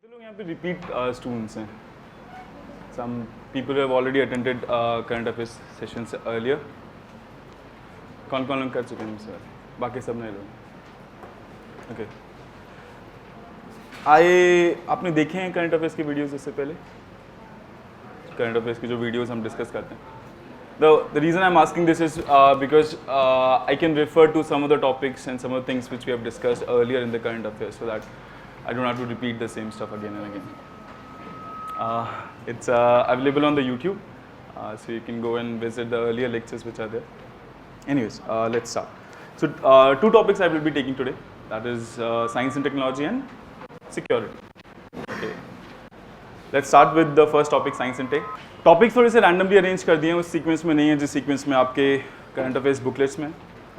कितने लोग यहाँ पे रिपीट स्टूडेंट्स हैं? Some people who have already attended current affairs sessions earlier. कौन कौन लोग कर चुके हैं सर? बाकी सब नए लोग. Okay. आपने देखे हैं करंट अफेयर्स की वीडियोस इससे पहले? करंट अफेयर्स की जो वीडियोस हम डिस्कस करते हैं. The reason I'm asking this is because I can refer to some of the topics and some of the things which we have discussed earlier in the current affairs, so that I don't have to repeat the same stuff again and again. It's available on the YouTube, so you can go and visit the earlier lectures which are there. Anyways, let's start. So two topics I will be taking today. That is science and technology and security. Okay. Let's start with the first topic, science and tech. Topic थोड़े से randomly arrange कर दिए हैं, उस sequence में नहीं है जिस सीक्वेंस में आपके करंट अफेयर्स बुकलेट्स में.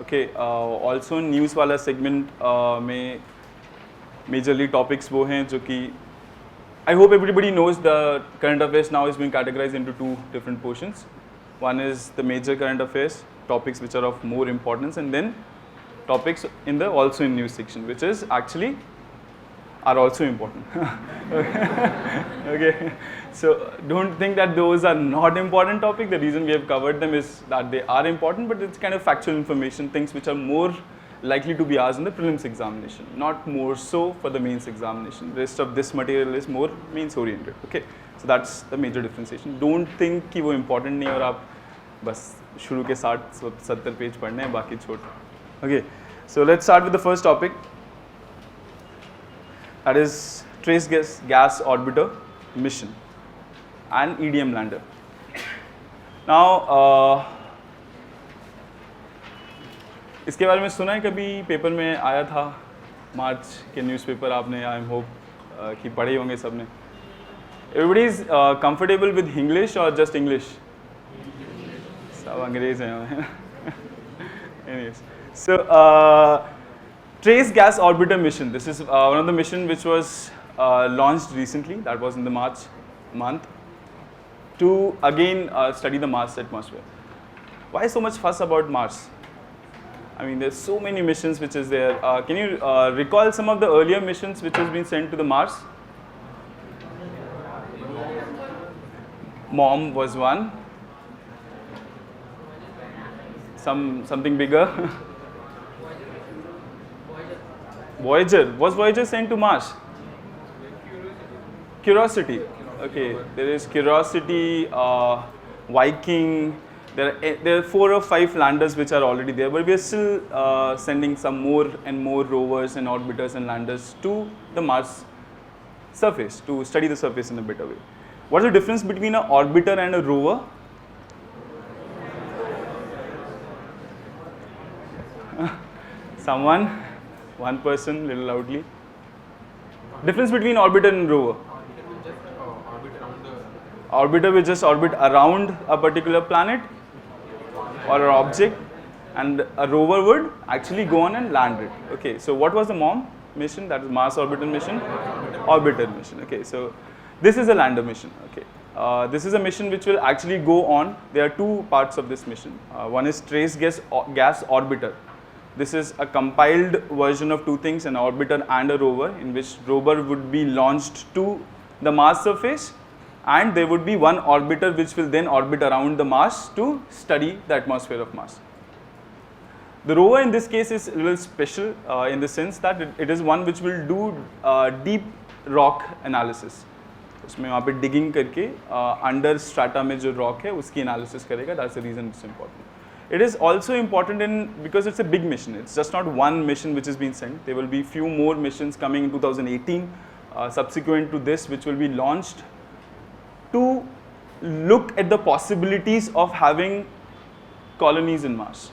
ओके. ऑल्सो न्यूज़ वाला सेगमेंट में मेजरली टॉपिक्स वो हैं जो कि I hope everybody knows the current affairs now is being categorized into two different portions. One is the major current affairs topics which are of more importance, and then topics in the also in news section which is actually are also important. Okay, so don't think that those are not important topics. The reason we have covered them is that they are important, but it's kind of factual information, things which are more likely to be asked in the prelims examination, not more so for the mains examination. The rest of this material is more mains oriented. Okay, so that's the major differentiation. Don't think कि वो important नहीं और आप बस शुरू के 60-70 page पढ़ने हैं बाकी छोड़. Okay, so let's start with the first topic. That is Trace Gas Orbiter mission and EDM lander. Now, इसके बारे में सुना है कभी? पेपर में आया था, मार्च के न्यूज़पेपर आपने आई होप कि पढ़े होंगे सबने. Everybody is comfortable with English or just English? सब अंग्रेज हैं. Anyways, so Trace Gas Orbiter mission. This is one of the mission which was launched recently. That was in the March month to again study the Mars atmosphere. Why so much fuss about Mars? I mean, there's so many missions which is there. Can you recall some of the earlier missions which has been sent to the Mars? MOM was one. Something bigger. Voyager. Was Voyager sent to Mars? Curiosity. Okay, there is Curiosity, Viking. There are 4 or 5 landers which are already there, but we are still sending some more and more rovers and orbiters and landers to the Mars surface to study the surface in a better way. What is the difference between an orbiter and a rover? Someone? One person, little loudly. Difference between orbiter and rover. Orbiter will just orbit around a particular planet or an object, and a rover would actually go on and land it. Okay, so what was the MOM mission? That is Mars Orbital Mission. Orbiter mission. Okay, so this is a lander mission. Okay, this is a mission which will actually go on. There are 2 parts of this mission. One is Trace Gas Orbiter. This is a compiled version of 2 things, an orbiter and a rover, in which rover would be launched to the Mars surface, and there would be one orbiter which will then orbit around the Mars to study the atmosphere of Mars. The rover in this case is a little special in the sense that it is one which will do deep rock analysis. उसमें वहाँ पे digging करके under strata में जो rock है उसकी analysis करेगा. That's the reason it's important. It is also important because it's a big mission. It's just not one mission which has been sent. There will be few more missions coming in 2018 subsequent to this, which will be launched to look at the possibilities of having colonies in Mars.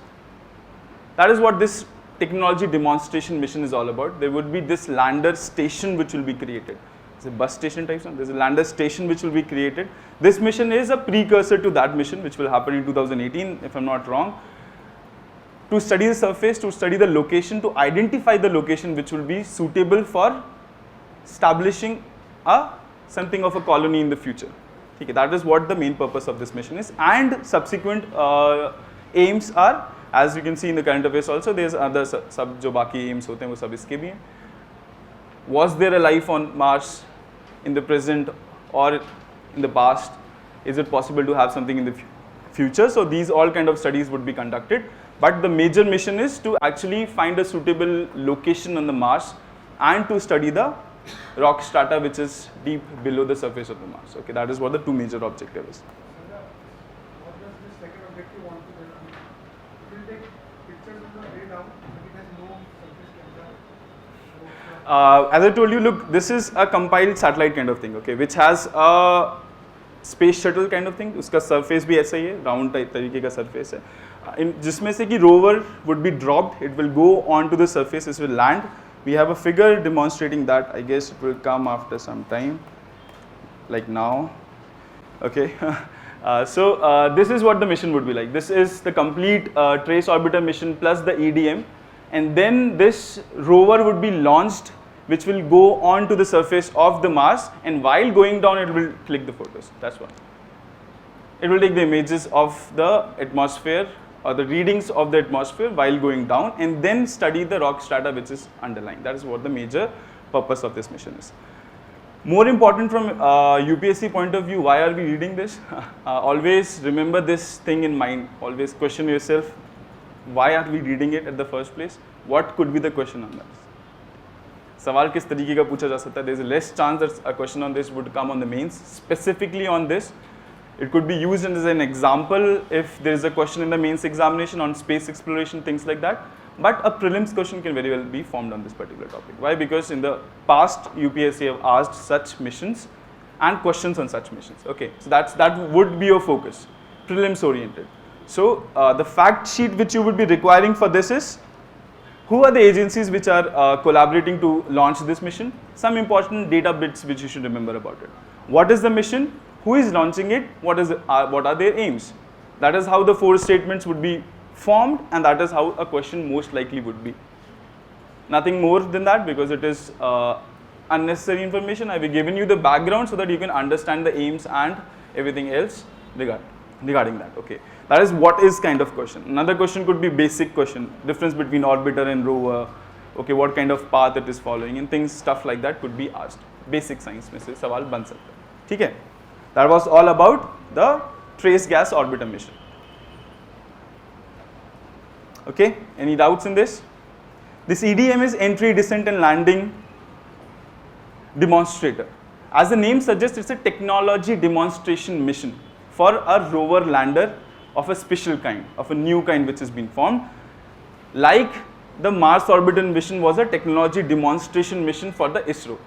That is what this technology demonstration mission is all about. There would be this lander station which will be created. It's a bus station type. There's a lander station which will be created. This mission is a precursor to that mission which will happen in 2018, if I'm not wrong, to study the surface, to study the location, to identify the location which will be suitable for establishing something of a colony in the future. Okay, that is what the main purpose of this mission is, and subsequent aims are, as you can see in the current affairs also, there's other sub जो बाकी aims होते हैं वो सब इसके भी हैं. Was there a life on Mars? in the present or in the past? Is it possible to have something in the future? So these all kind of studies would be conducted. But the major mission is to actually find a suitable location on the Mars and to study the rock strata which is deep below the surface of the Mars. Okay, that is what the two major objective is. What does this second objective want to do? It will take pictures of the way down, but it has no surface camera. As I told you, look, this is a compiled satellite kind of thing, okay, which has a space shuttle kind of thing. उसका surface भी ऐसा ही है, round type तरीके का surface है. जिसमें से कि rover would be dropped, it will go on to the surface, it will land. We have a figure demonstrating that. I guess it will come after some time, like now. Okay. So this is what the mission would be like. This is the complete trace orbiter mission plus the EDM, and then this rover would be launched, which will go on to the surface of the Mars, and while going down it will click the photos. That's what. It will take the images of the atmosphere or the readings of the atmosphere while going down, and then study the rock strata which is underlying. That is what the major purpose of this mission is. More important from UPSC point of view, why are we reading this? Always remember this thing in mind. Always question yourself, why are we reading it at the first place? What could be the question on this? सवाल किस तरीके का पूछा जा सकता है? There is a less chance that a question on this would come on the mains, specifically on this. It could be used as an example if there is a question in the mains examination on space exploration, things like that. But a prelims question can very well be formed on this particular topic. Why? Because in the past, UPSC have asked such missions and questions on such missions. Okay, so that would be your focus, prelims oriented. So the fact sheet which you would be requiring for this is, who are the agencies which are collaborating to launch this mission? Some important data bits which you should remember about it. What is the mission? Who is launching it? What are their aims? That is how the 4 statements would be formed, and that is how a question most likely would be. Nothing more than that, because it is unnecessary information. I have given you the background so that you can understand the aims and everything else regarding that. Okay, that is what is kind of question. Another question could be basic question, difference between orbiter and rover. Okay, what kind of path it is following, and things, stuff like that could be asked. Basic science में से सवाल बन सकता है. ठीक है? That was all about the trace gas orbiter mission. Okay, any doubts in this? This EDM is entry, descent and landing demonstrator. As the name suggests, it's a technology demonstration mission for a rover lander of a special kind, of a new kind which has been formed. Like the Mars orbital mission was a technology demonstration mission for the ISRO.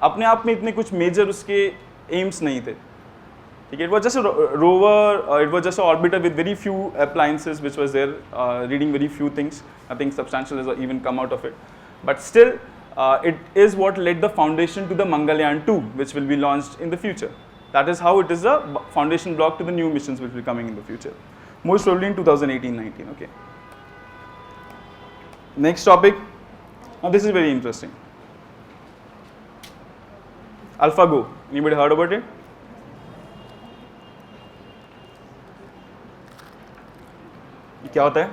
अपने आप में इतने कुछ major उसके aims नहीं थे. It was just a rover, it was just an orbiter with very few appliances which was there, reading very few things. Nothing substantial has even come out of it. But still, it is what led the foundation to the Mangalyaan 2, which will be launched in the future. That is how it is a foundation block to the new missions which will be coming in the future. Most probably in 2018-19, okay. Next topic. Now this is very interesting. AlphaGo. Anybody heard about it? ये क्या होता है?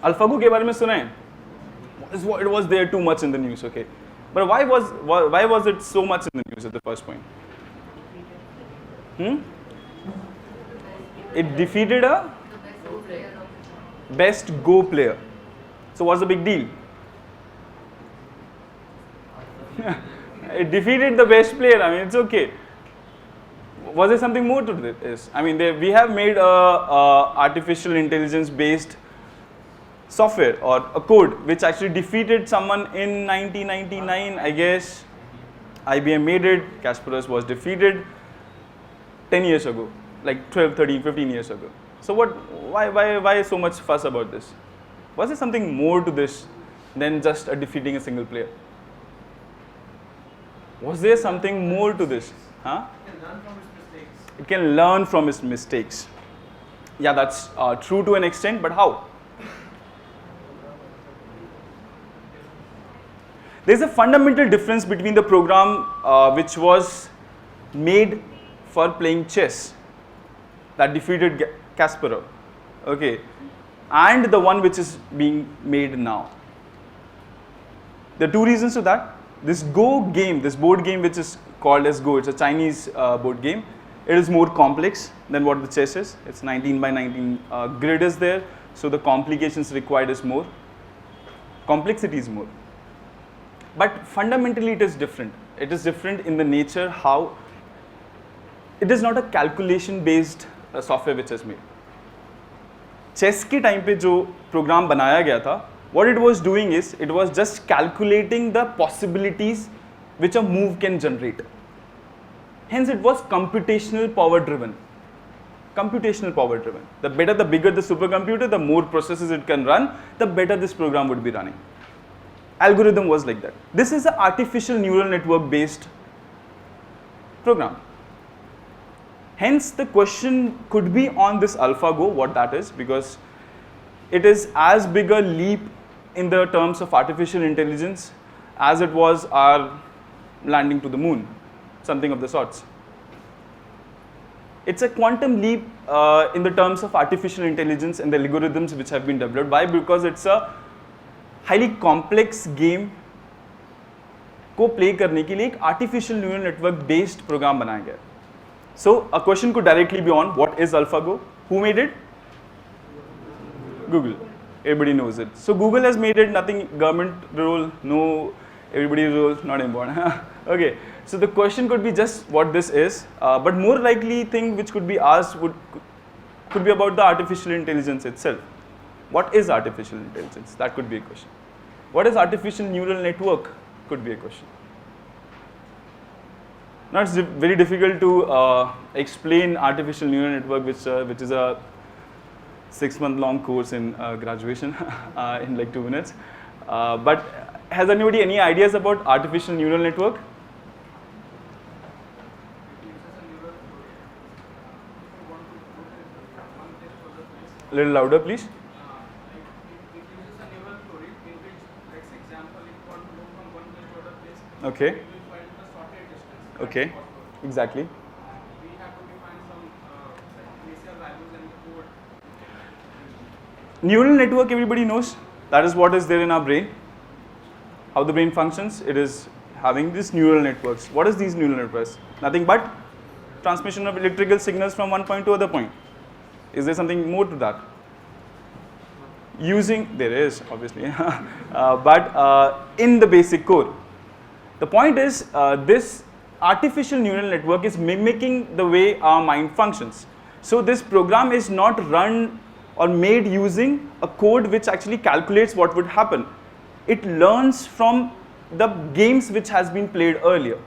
AlphaGo के बारे में सुना है? It was there too much in the news, okay. But why was it so much in the news at the first point? It defeated a best Go player. So what's the big deal? It defeated the best player. I mean, it's okay. Was there something more to this? I mean, we have made a artificial intelligence based software or a code which actually defeated someone in 1999, I guess. IBM made it. Kasparov was defeated 10 years ago, like 12, 13, 15 years ago. So why so much fuss about this? Was there something more to this than just defeating a single player? Was there something more to this? Huh? It can learn from its mistakes. Yeah, that's true to an extent, but how? There's a fundamental difference between the program which was made for playing chess that defeated Kasparov, okay, and the one which is being made now. There are two reasons to that. This Go game, this board game which is called as Go, it's a Chinese board game. It is more complex than what the chess is. It's 19 by 19 grid is there, so the complications required is more. Complexity is more. But fundamentally it is different. It is different in the nature how it is not a calculation based software which is made. Chess के time पे जो program बनाया गया था, what it was doing is it was just calculating the possibilities which a move can generate. Hence it was computational power driven. Computational power driven. The better, the bigger the supercomputer, the more processes it can run, the better this program would be running. Algorithm was like that. This is an artificial neural network based program. Hence the question could be on this AlphaGo, what that is, because it is as big a leap in the terms of artificial intelligence as it was our landing to the moon, something of the sorts. It's a quantum leap in the terms of artificial intelligence and the algorithms which have been developed. Why? Because it's a highly complex game को play करने के लिए एक artificial neural network based program बनाया गया. So a question could directly be on what is AlphaGo? Who made it? Google. Everybody knows it. So Google has made it, nothing government role, no everybody's role, not important. Okay. So the question could be just what this is, but more likely thing which could be asked could be about the artificial intelligence itself. What is artificial intelligence? That could be a question. What is artificial neural network? Could be a question. Now it's very difficult to explain artificial neural network, which is a 6-month long course in graduation in like 2 minutes. But has anybody any ideas about artificial neural network? A little louder, please. Okay. Okay. Exactly. Neural network, everybody knows. That is what is there in our brain. How the brain functions. It is having these neural networks. What is these neural networks? Nothing but transmission of electrical signals from one point to other point. Is there something more to that? There is obviously, but in the basic core. The point is this artificial neural network is mimicking the way our mind functions. So this program is not run or made using a code which actually calculates what would happen. It learns from the games which has been played earlier.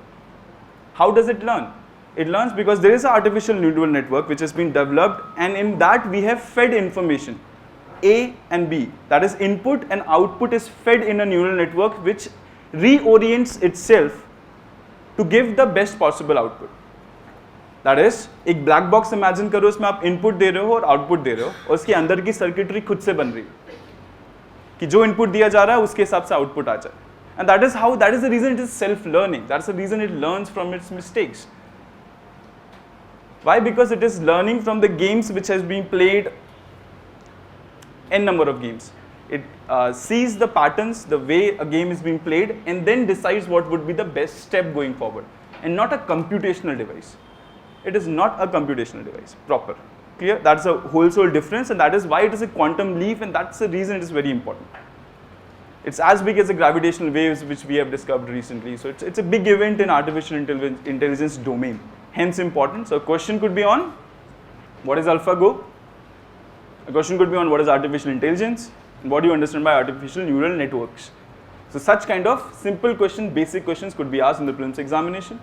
How does it learn? It learns because there is an artificial neural network which has been developed, and in that we have fed information A and B. That is input and output is fed in a neural network which reorients itself to give the best possible output. That is, एक black box imagine करो, उसमें आप input दे रहे हो और output दे रहे हो, और उसके अंदर की circuitry खुद से बन रही है कि जो input दिया जा रहा है उसके हिसाब से output आ जाए. And that is the reason it is self-learning. That's the reason it learns from its mistakes. Why? Because it is learning from the games which has been played, n number of games. It sees the patterns, the way a game is being played, and then decides what would be the best step going forward, and not a computational device. It is not a computational device, proper. Clear? That's a wholesale difference, and that is why it is a quantum leap, and that's the reason it is very important. It's as big as the gravitational waves which we have discovered recently. So it's a big event in artificial intelligence domain, hence important. So a question could be on what is AlphaGo? A question could be on what is artificial intelligence, and what do you understand by artificial neural networks? So such kind of simple questions, basic questions could be asked in the prelims examination.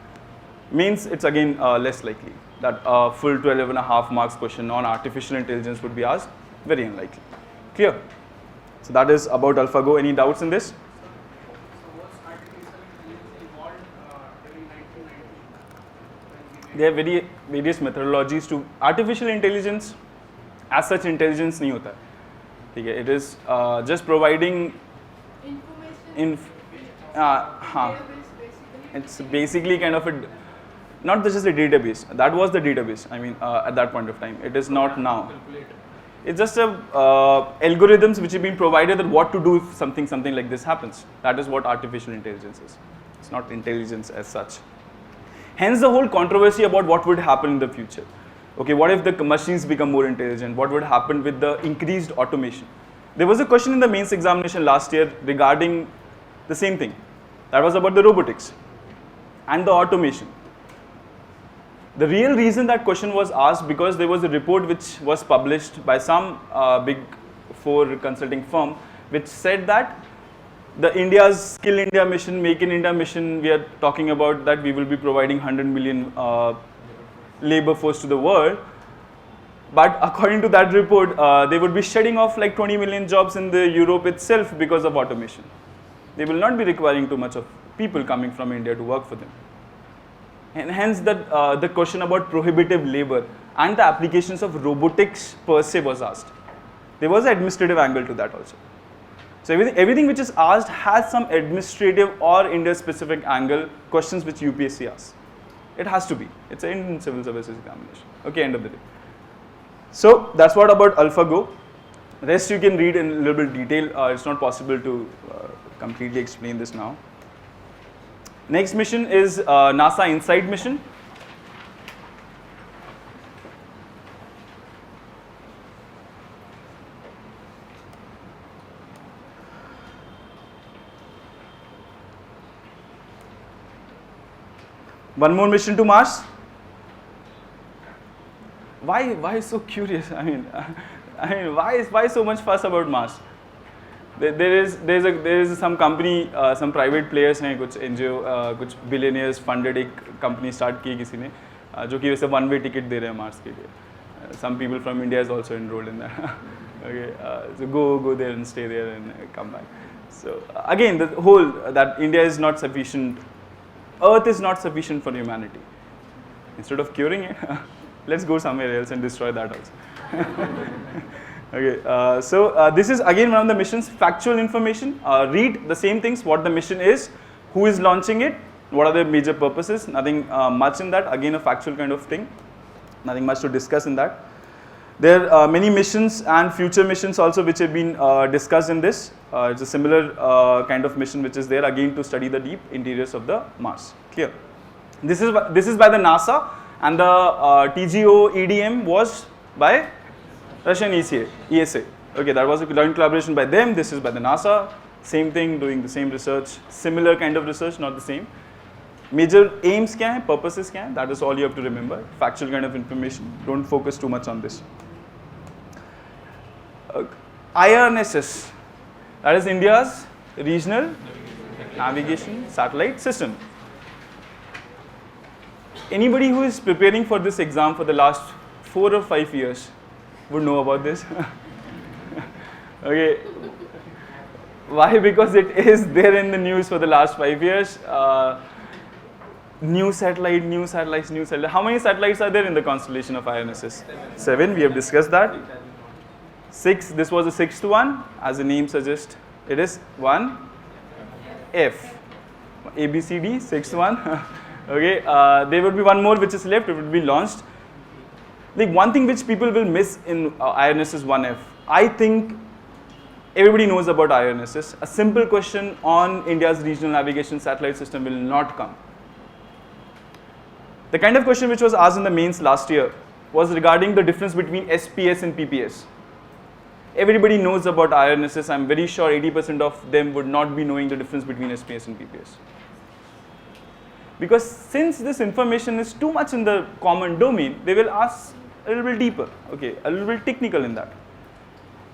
Means it's again less likely that a full 12.5 marks question on artificial intelligence would be asked. Very unlikely. Clear? So that is about AlphaGo. Any doubts in this? So was artificial intelligence evolved during 1990? There are various methodologies to artificial intelligence. As such, intelligence नहीं होता है. ठीक है? It is just providing information. हाँ. It's basically kind of not just a database. That was the database. I mean, at that point of time, it is not now. It's just a algorithms which have been provided that what to do if something like this happens. That is what artificial intelligence is. It's not intelligence as such. Hence the whole controversy about what would happen in the future. Okay, what if the machines become more intelligent? What would happen with the increased automation? There was a question in the mains examination last year regarding the same thing. That was about the robotics and the automation. The real reason that question was asked because there was a report which was published by some big four consulting firm which said that the India's Skill India mission, Make in India mission, we are talking about that we will be providing 100 million labor force to the world. But according to that report, they would be shedding off like 20 million jobs in the Europe itself because of automation. They will not be requiring too much of people coming from India to work for them. And hence the question about prohibitive labor and the applications of robotics per se was asked. There was an administrative angle to that also. So everything which is asked has some administrative or India specific angle questions which UPSC asks. It has to be. It's an Indian civil services examination. Okay, end of the day. So that's what about AlphaGo. Rest you can read in a little bit detail. It's not possible to completely explain this now. Next mission is NASA InSight mission. One more mission to Mars. Why so curious? I mean, why so much fuss about Mars? There is some company, some private players हैं, कुछ NGO, कुछ billionaires funded एक company start की किसी ने, जो कि वैसे one way ticket दे रहे हैं Mars के लिए. Some people from India is also enrolled in that. Okay, so go there and stay there and come back. So again, the whole that India is not sufficient, Earth is not sufficient for humanity. Instead of curing it, let's go somewhere else and destroy that also. Okay, so this is again one of the missions, factual information. Read the same things, what the mission is, who is launching it, what are the major purposes, nothing much in that, again a factual kind of thing, nothing much to discuss in that. There are many missions and future missions also which have been discussed in this. It's a similar kind of mission which is there again to study the deep interiors of the Mars. Clear? This is by the NASA, and the TGO EDM was by Russian ESA. Okay, that was a joint collaboration by them. This is by the NASA. Same thing, doing the same research, similar kind of research, not the same. Major aims kya hai, purposes kya hai, that is all you have to remember. Factual kind of information. Don't focus too much on this. IRNSS, that is India's Regional Navigation Satellite System. Anybody who is preparing for this exam for the last 4 or 5 years would know about this. Okay. Why? Because it is there in the news for the last 5 years. New satellite. How many satellites are there in the constellation of IRNSS? 7. We have discussed that. 6. This was the 6th one. As the name suggests, it is 1F. ABCD, 6th one. Okay. There will be one more which is left. It will be launched. Like one thing which people will miss in IRNSS 1F. I think everybody knows about IRNSS. A simple question on India's regional navigation satellite system will not come. The kind of question which was asked in the mains last year was regarding the difference between SPS and PPS. Everybody knows about IRNSS. I'm very sure 80% of them would not be knowing the difference between SPS and PPS. Because since this information is too much in the common domain, they will ask a little bit deeper, okay, a little bit technical in that.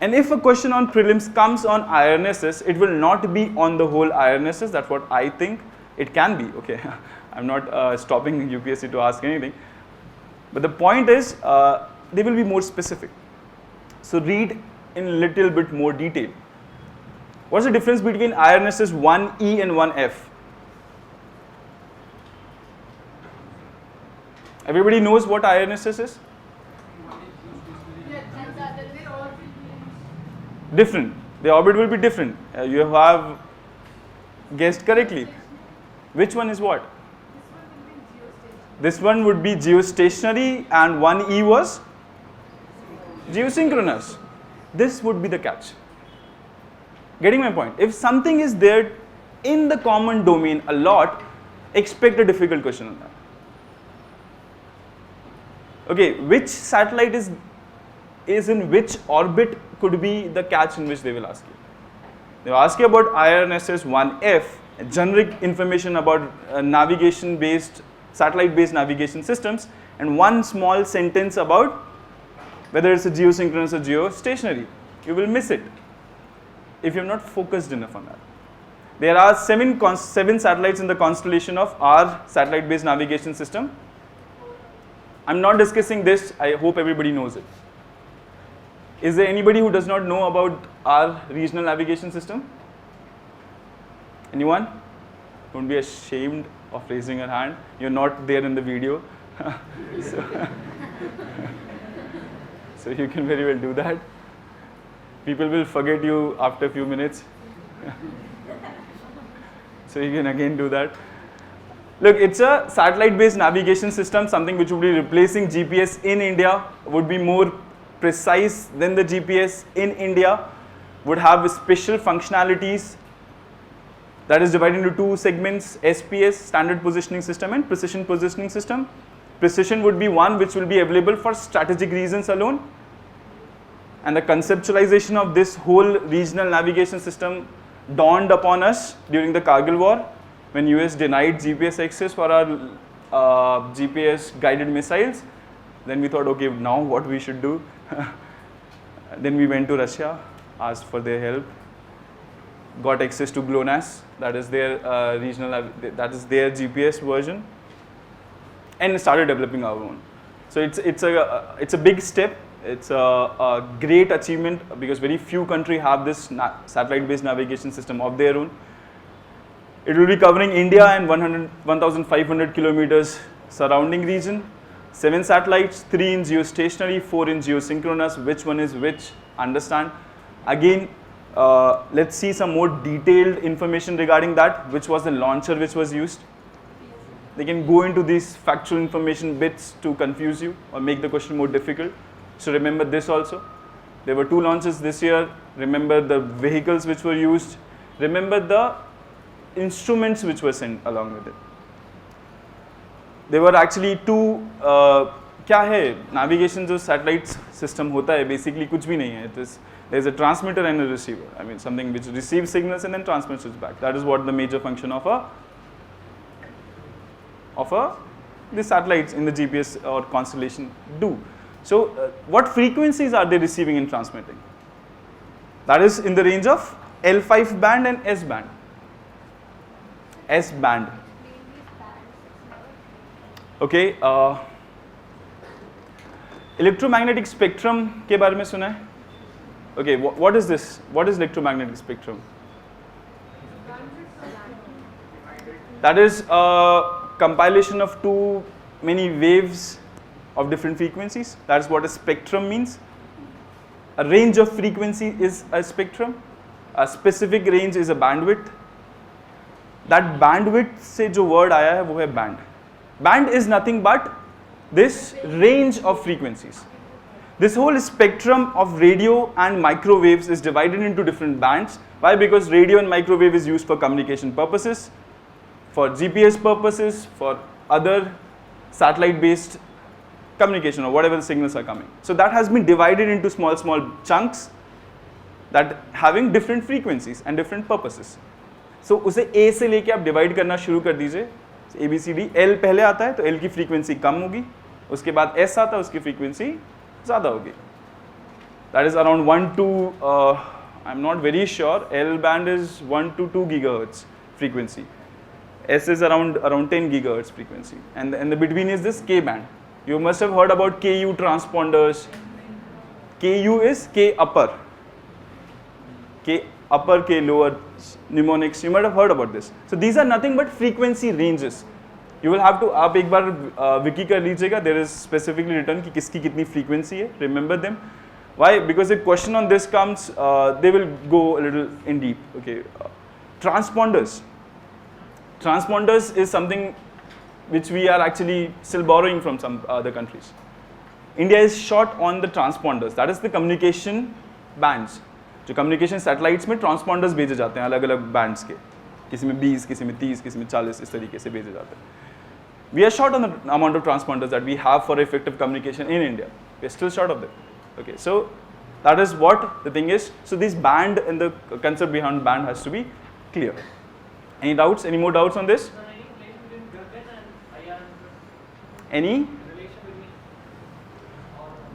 And if a question on prelims comes on IRNSS, it will not be on the whole IRNSS. That's what I think. It can be, okay. I'm not stopping UPSC to ask anything. But the point is, they will be more specific. So read in little bit more detail. What's the difference between IRNSS 1E and 1F? Everybody knows what IRNSS is? Different. The orbit will be different. You have guessed correctly. Which one is what? This one would be geostationary, and 1E was geosynchronous. This would be the catch. Getting my point? If something is there in the common domain a lot, expect a difficult question on that. Okay, which satellite is in which orbit could be the catch in which they will ask you. They will ask you about IRNSS 1F, generic information about navigation-based, satellite-based navigation systems, and one small sentence about whether it's a geosynchronous or geostationary. You will miss it if you have not focused enough on that. There are seven satellites in the constellation of our satellite-based navigation system. I'm not discussing this, I hope everybody knows it. Is there anybody who does not know about our regional navigation system? Anyone? Don't be ashamed of raising your hand. You're not there in the video. So you can very well do that. People will forget you after a few minutes. So you can again do that. Look, it's a satellite-based navigation system, something which would be replacing GPS in India, would be more precise than the GPS in India, would have special functionalities that is divided into two segments, SPS, Standard Positioning System, and Precision Positioning System. Precision would be one which will be available for strategic reasons alone. And the conceptualization of this whole regional navigation system dawned upon us during the Kargil War, when US denied GPS access for our GPS guided missiles. Then we thought, okay, now what we should do? Then we went to Russia, asked for their help, got access to GLONASS, that is their that is their GPS version, and started developing our own. So it's a big step. It's a great achievement because very few countries have this satellite-based navigation system of their own. It will be covering India and 1,500 kilometers surrounding region. 7 satellites, 3 in geostationary, 4 in geosynchronous. Which one is which? Understand. Again, let's see some more detailed information regarding that. Which was the launcher which was used? They can go into these factual information bits to confuse you or make the question more difficult. So remember this also. There were 2 launches this year. Remember the vehicles which were used. Remember the instruments which were sent along with it. There were actually 2 क्या है navigation जो satellite system होता है basically कुछ भी नहीं है. There is a transmitter and a receiver. I mean something which receives signals and then transmits it back. That is what the major function of the satellites in the GPS or constellation do. So what frequencies are they receiving and transmitting? That is in the range of L5 band and S band. S band. Okay. Electromagnetic spectrum के बारे में सुना है? Okay, what is this? What is electromagnetic spectrum? That is a compilation of too many waves of different frequencies. That is what a spectrum means. A range of frequency is a spectrum. A specific range is a bandwidth. That bandwidth से जो word आया है वो है band. Band is nothing but this range of frequencies. This whole spectrum of radio and microwaves is divided into different bands. Why? Because radio and microwave is used for communication purposes, for GPS purposes, for other satellite-based communication or whatever the signals are coming. So that has been divided into small chunks that having different frequencies and different purposes. So उसे A से लेके आप divide करना शुरू कर दीजिए. A B C D, L पहले आता है तो L की frequency कम होगी, उसके बाद S आता है उसकी frequency ज़्यादा होगी. That is around 1 to I'm not very sure. L band is 1 to 2 gigahertz frequency. S is around 10 gigahertz frequency, and the between is this K band. You must have heard about KU transponders. KU is K upper, K upper, K lower, mnemonics. You might have heard about this. So these are nothing but frequency ranges. You will have to आप एक बार wiki कर लीजिएगा. There is specifically written कि किसकी कितनी frequency है. Remember them. Why? Because if question on this comes, they will go a little in deep. Okay, transponders. Transponders is something which we are actually still borrowing from some other countries. India is short on the transponders, that is the communication bands. जो communication satellites में transponders भेजे जाते हैं अलग अलग bands के, किसी में 20, किसी में 30, किसी में 40 इस तरीके से भेजे जाते हैं. We are short on the amount of transponders that we have for effective communication in India. We are still short of them. Okay, so that is what the thing is. So this band and the concept behind band has to be clear. Any doubts? Any more doubts on this? Any?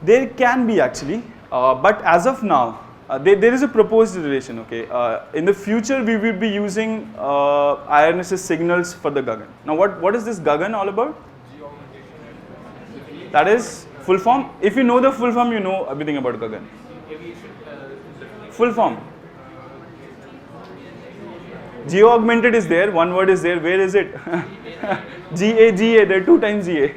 There can be actually, but as of now, there is a proposed relation. Okay, in the future we will be using IRNSS signals for the Gagan. Now, what is this Gagan all about? That is full form. If you know the full form, you know everything about Gagan. Full form. Geo augmented is there. One word is there. Where is it? GA. There are 2 times GA.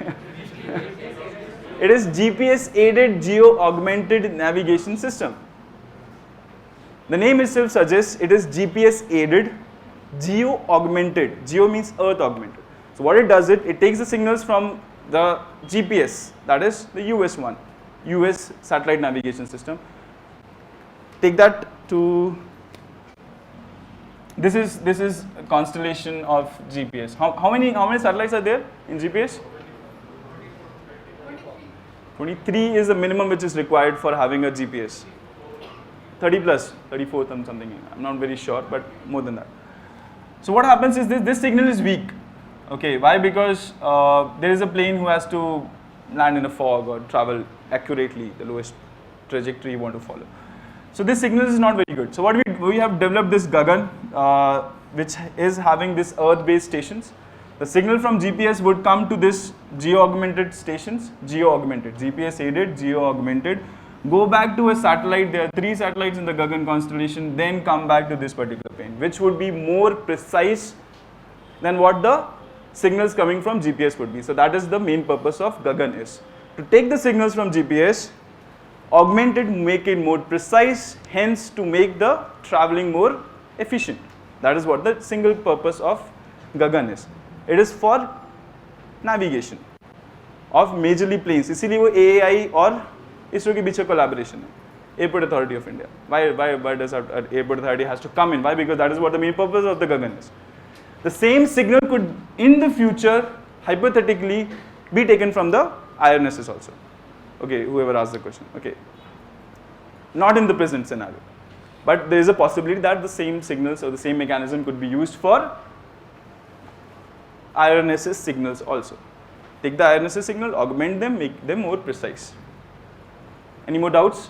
It is GPS aided geo augmented navigation system. The name itself suggests it is GPS aided geo augmented. Geo means earth augmented. So what it does, it takes the signals from the GPS, that is the US one, US satellite navigation system. Take that to, this is a constellation of GPS. How many satellites are there in GPS? 23 is the minimum which is required for having a GPS. 30 plus, 34 something, I'm not very sure, but more than that. So what happens is this signal is weak. Okay, why? Because there is a plane who has to land in a fog or travel accurately the lowest trajectory you want to follow. So this signal is not very good. So what we have developed this Gagan, which is having this earth-based stations. The signal from GPS would come to this geo-augmented stations, geo-augmented, GPS-aided, geo-augmented, go back to a satellite. There are 3 satellites in the Gagan constellation, then come back to this particular plane, which would be more precise than what the signals coming from GPS would be. So that is the main purpose of Gagan is to take the signals from GPS, augment it, make it more precise, hence to make the traveling more efficient. That is what the single purpose of Gagan is. It is for navigation of majorly planes. इसीलिए वो AAI और ISRO के बीच collaboration है. Airport Authority of India. Why does Airport Authority has to come in? Why? Because that is what the main purpose of the Gagan is. The same signal could in the future hypothetically be taken from the IRNSS also. Okay, whoever asked the question. Okay, not in the present scenario, but there is a possibility that the same signals or the same mechanism could be used for IRNSS signals also. Take the IRNSS signal, augment them, make them more precise. Any more doubts?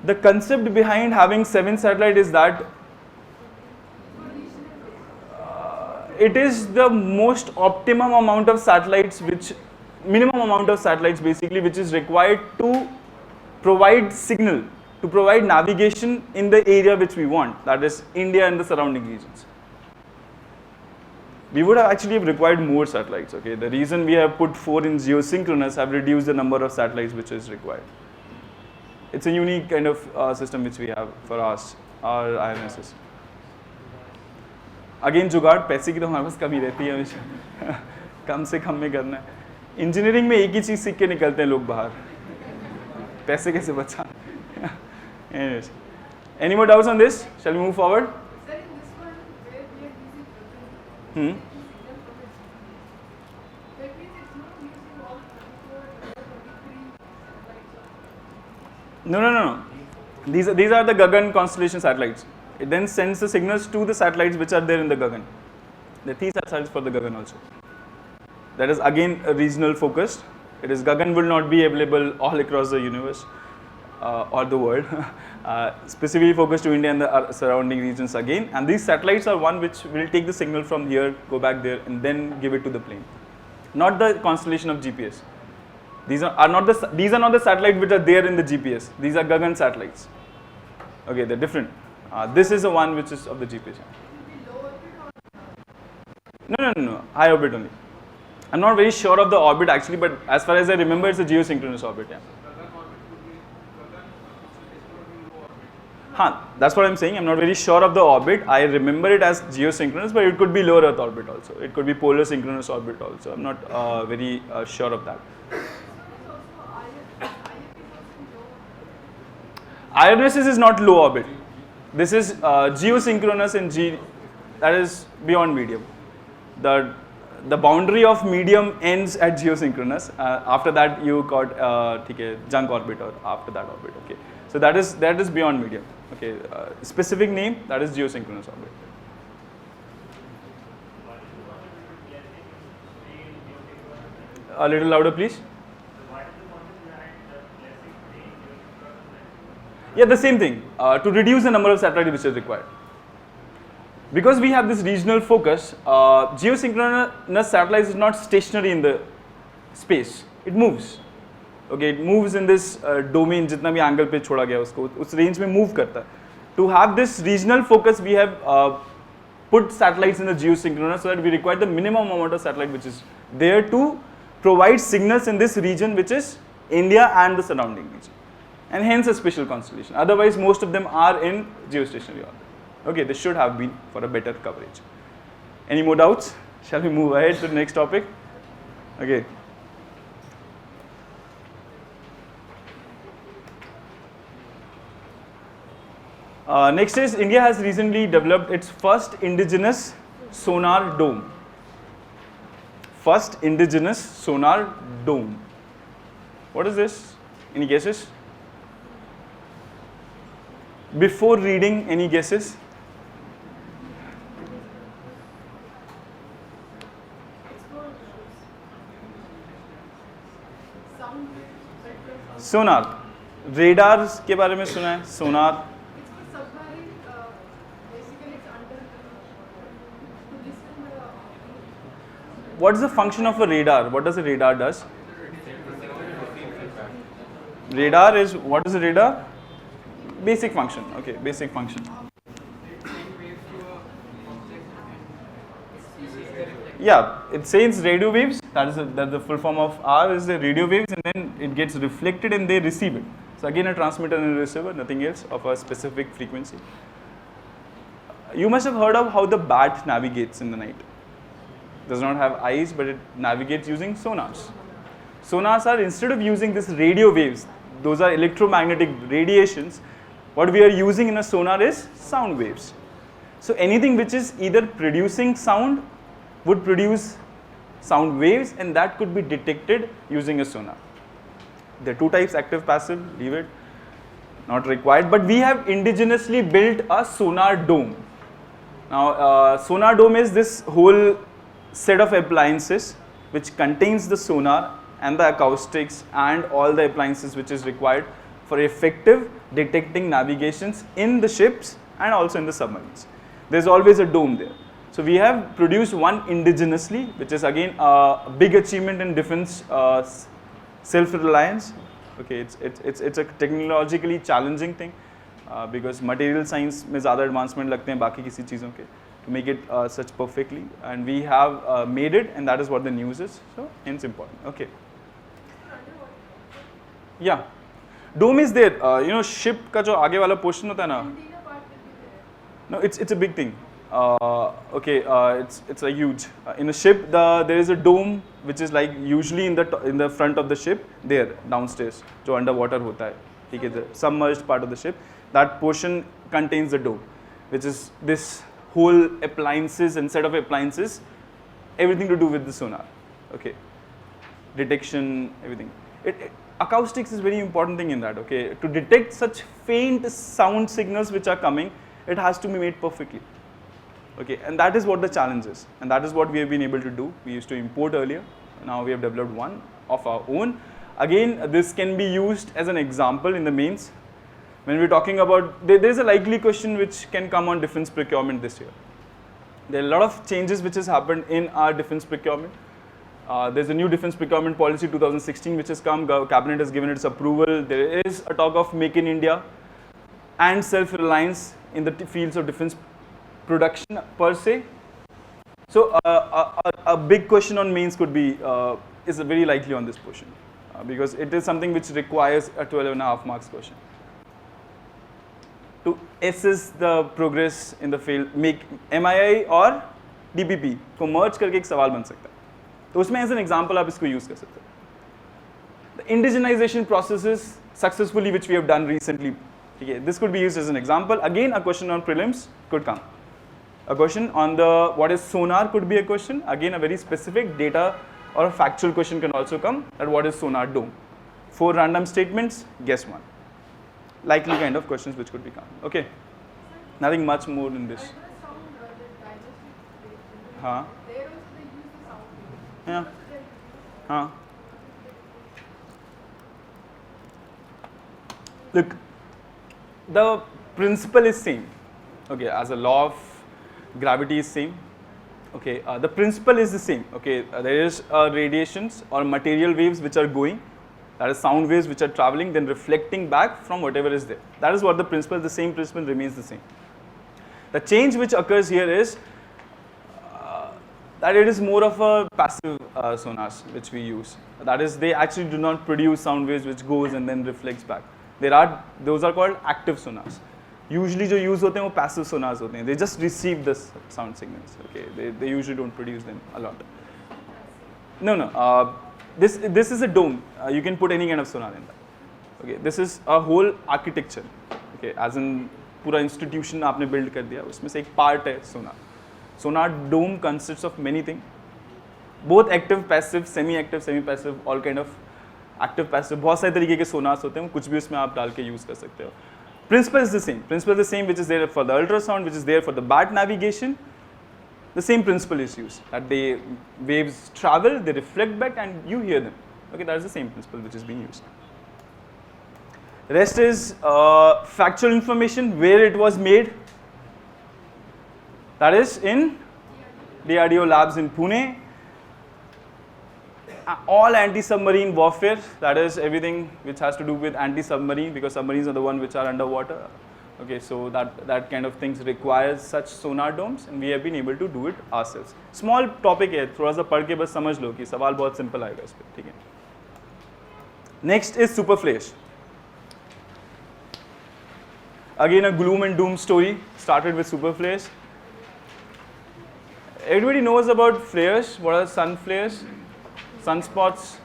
The concept behind having 7 satellites is that it is the most optimum amount of satellites, minimum amount of satellites basically, which is required to provide signal, to provide navigation in the area which we want, that is India and the surrounding regions. We would have actually required more satellites. Okay, the reason we have put 4 in geosynchronous have reduced the number of satellites which is required. It's a unique kind of system which we have for our IRNSS. Again, जुगाड़ पैसे की तो हमारे पास कमी रहती है हमेशा. कम से कम में करना है. इंजीनियरिंग में एक ही चीज़ सीख के निकलते हैं लोग बाहर. पैसे कैसे बचा? Anyways, any more doubts on this? Shall we move forward? Sir, in this one, where we are using signal from it, that means it's not using all 24 or 23 satellites. No. These are the Gagan constellation satellites. It then sends the signals to the satellites which are there in the Gagan. The 3 satellites for the Gagan also. That is again a regional focused. It is Gagan will not be available all across the universe or the world. Specifically focused to India and the surrounding regions again. And these satellites are one which will take the signal from here, go back there, and then give it to the plane. Not the constellation of GPS. These are not the satellites which are there in the GPS. These are Gagan satellites. Okay, they're different. This is the one which is of the GPS. No, high orbit only. I'm not very sure of the orbit actually, but as far as I remember, it's a geosynchronous orbit. Yeah. That's what I'm saying. I'm not very sure of the orbit. I remember it as geosynchronous, but it could be low Earth orbit also. It could be polar synchronous orbit also. I'm not very sure of that. IRSS is not low orbit. This is geosynchronous in G, that is beyond medium. The boundary of medium ends at geosynchronous. After that, you got junk orbit or after that orbit. Okay, so that is beyond medium. Okay, specific name, that is geosynchronous orbit. A little louder, please. Yeah, the same thing. To reduce the number of satellites which is required. Because we have this regional focus, geosynchronous satellites is not stationary in the space. It moves. Okay, it moves in this domain. जितना भी angle पे छोड़ा गया उसको उस range में move करता है. To have this regional focus, we have put satellites in the geosynchronous so that we require the minimum amount of satellite which is there to provide signals in this region, which is India and the surrounding region, and hence a special constellation. Otherwise, most of them are in geostationary orbit. Okay, this should have been for a better coverage. Any more doubts? Shall we move ahead to the next topic? Okay. Next is India has recently developed its first indigenous sonar dome. First indigenous sonar dome. What is this? Any guesses? Before reading, any guesses? Sonar, radar के बारे में सुना है? सोनार. What is the function of a radar? What does a radar does? Radar is, what is a radar? Basic function. Okay, basic function. Yeah, it sends radio waves. That's the full form of R is the radio waves, and then it gets reflected and they receive it. So again, a transmitter and a receiver, nothing else of a specific frequency. You must have heard of how the bat navigates in the night. Does not have eyes, but it navigates using sonars. Sonars are, instead of using this radio waves, those are electromagnetic radiations. What we are using in a sonar is sound waves. So anything which is either producing sound would produce sound waves, and that could be detected using a sonar. There are two types, active, passive, leave it, not required. But we have indigenously built a sonar dome. Now, sonar dome is this whole set of appliances which contains the sonar and the acoustics and all the appliances which is required for effective detecting navigations in the ships and also in the submarines. There's always a dome there. So we have produced one indigenously, which is again a big achievement in defense self-reliance. Okay, it's a technologically challenging thing because material science में ज़्यादा advancement लगते हैं बाकी किसी चीज़ों के to make it such perfectly, and we have made it, and that is what the news is. So hence important. Okay. Yeah, dome is there. You know, ship का जो आगे वाला portion होता है ना. No, it's a big thing. Okay, it's like huge. In a ship, there is a dome which is like usually in the front of the ship there downstairs, जो underwater होता है. ठीक है, the submerged part of the ship. That portion contains the dome, which is this whole appliances and set of appliances, everything to do with the sonar. Okay, detection, everything. Acoustics is very important thing in that. Okay, to detect such faint sound signals which are coming, it has to be made perfectly. Okay, and that is what the challenge is, and that is what we have been able to do. We used to import earlier, now we have developed one of our own. Again, this can be used as an example in the mains. When we're talking about, there is a likely question which can come on defense procurement this year. There are a lot of changes which has happened in our defense procurement. There's a new defense procurement policy 2016 which has come, cabinet has given its approval. There is a talk of Make in India and self-reliance in the fields of defense production per se. So a big question on mains could be, is very likely on this portion because it is something which requires a 12.5 marks question. to assess the progress in the field, make MII और DPP को merge करके एक सवाल बन सकता है. तो उसमें as an example आप इसको use कर सकते हो. The indigenization processes successfully which we have done recently. Okay, this could be used as an example. Again, a question on prelims could come. A question on the what is sonar could be a question. Again, a very specific data or a factual question can also come. That what is sonar dome? 4 random statements, guess one. Likely kind of questions which could be come. Okay, nothing much more in this. Ultrasound, the diagnostic, Huh? there also they use the sound waves. Yeah. Also they use Huh? Look, the principle is same. Okay, as a law of gravity is same. Okay, the principle is the same. Okay, there is radiations or material waves which are going, that is sound waves which are traveling, then reflecting back from whatever is there. That is what the principle, the same principle remains the same. The change which occurs here is that it is more of a passive sonars which we use. That is, they actually do not produce sound waves which goes and then reflects back. Those are called active sonars. Usually जो use होते हैं वो passive sonars होते हैं. They just receive the sound signals. Okay, they usually don't produce them a lot. No. This is a dome. You can put any kind of sonar in that. Okay, this is a whole architecture. Okay, as in पूरा institution आपने build कर दिया. उसमें से एक part है sonar. Sonar dome consists of many things. Both active, passive, semi-active, semi-passive, all kind of active, passive. बहुत सारे तरीके के sonars होते हैं. कुछ भी उसमें आप डाल के use कर सकते हो. Principle is the same. Principle is the same which is there for the ultrasound, which is there for the bat navigation. The same principle is used. That the waves travel, they reflect back, and you hear them. Okay, that is the same principle which is being used. Rest is factual information, where it was made. That is in DRDO labs in Pune. All anti-submarine warfare, that is everything which has to do with anti-submarine, because submarines are the ones which are underwater. Okay, so that kind of things requires such sonar domes, and we have been able to do it ourselves. Small topic है, थोड़ा सा पढ़ के बस समझ लो कि सवाल बहुत simple आएगा इस पे, ठीक है? Next is super flares. Again, a gloom and doom story started with super flares. Everybody knows about flares. What are sun flares? Sunspots.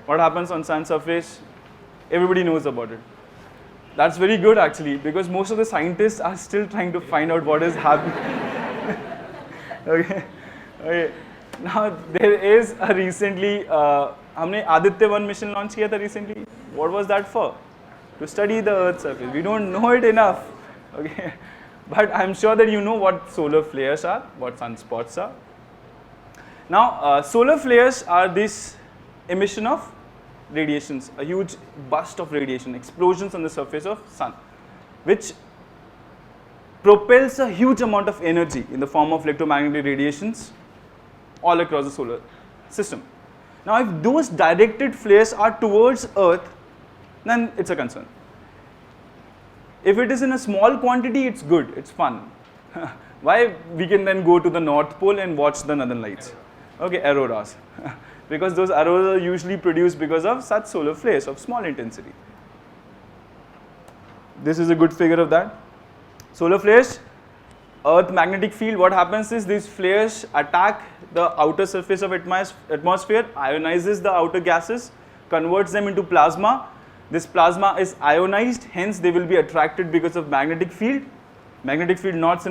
What happens on sun surface? Everybody knows about it. That's very good actually, because most of the scientists are still trying to find out what is happening. Okay. Now there is a recently, हमने Aditya 1 mission launch किया था recently. What was that for? To study the Earth's surface. We don't know it enough. Okay, but I'm sure that you know what solar flares are, what sunspots are. Now, solar flares are this emission of radiations, a huge burst of radiation, explosions on the surface of sun, which propels a huge amount of energy in the form of electromagnetic radiations all across the solar system. Now, if those directed flares are towards Earth, then it's a concern. If it is in a small quantity, it's good, it's fun. Why? We can then go to the North Pole and watch the Northern Lights. Okay, auroras. Because those auroras are usually produced because of such solar flares of small intensity. This is a good figure of that. Solar flares, Earth magnetic field, what happens is these flares attack the outer surface of atmosphere, ionizes the outer gases, converts them into plasma. This plasma is ionized, hence they will be attracted because of magnetic field. Magnetic field not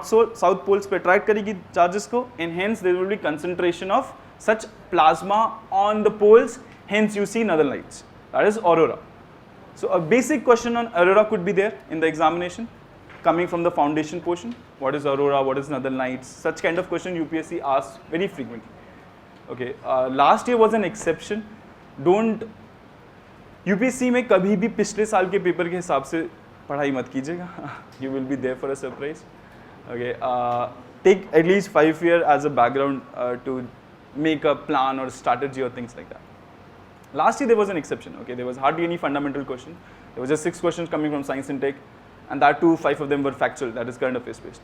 so south poles पे attract करेगी charges को, and hence there will be concentration of such plasma on the poles, hence you see northern lights. That is aurora. So a basic question on aurora could be there in the examination, coming from the foundation portion. What is aurora? What is northern lights? Such kind of question UPSC asks very frequently. Okay, last year was an exception. Don't UPSC में कभी भी पिछले साल के paper के हिसाब से पढ़ाई मत कीजिएगा. You will be there for a surprise. Okay, take at least 5 years as a background to make a plan or strategy or things like that. Last year there was an exception. Okay, there was hardly any fundamental question. There was just 6 questions coming from science and tech, and that too 5 of them were factual. That is current affairs based.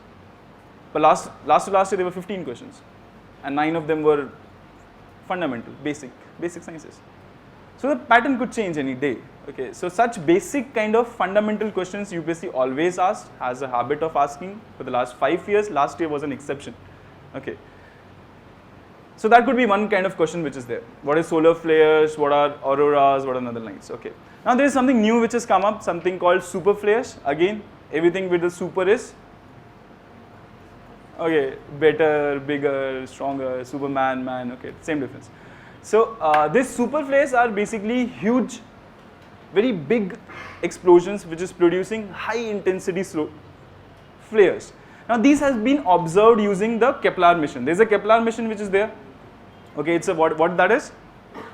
But last year there were 15 questions, and 9 of them were fundamental, basic sciences. So the pattern could change any day. Okay, so such basic kind of fundamental questions UPSC always asked, has a habit of asking for the last 5 years. Last year was an exception. Okay. So that could be one kind of question which is there. What is solar flares? What are auroras? What are northern lights? Okay. Now there is something new which has come up, something called super flares. Again, everything with the super is okay, better, bigger, stronger, Superman, man. Okay, same difference. So these super flares are basically huge, very big explosions which is producing high intensity flares. Now these has been observed using the Kepler mission. There is a Kepler mission which is there. Okay, it's a what that is?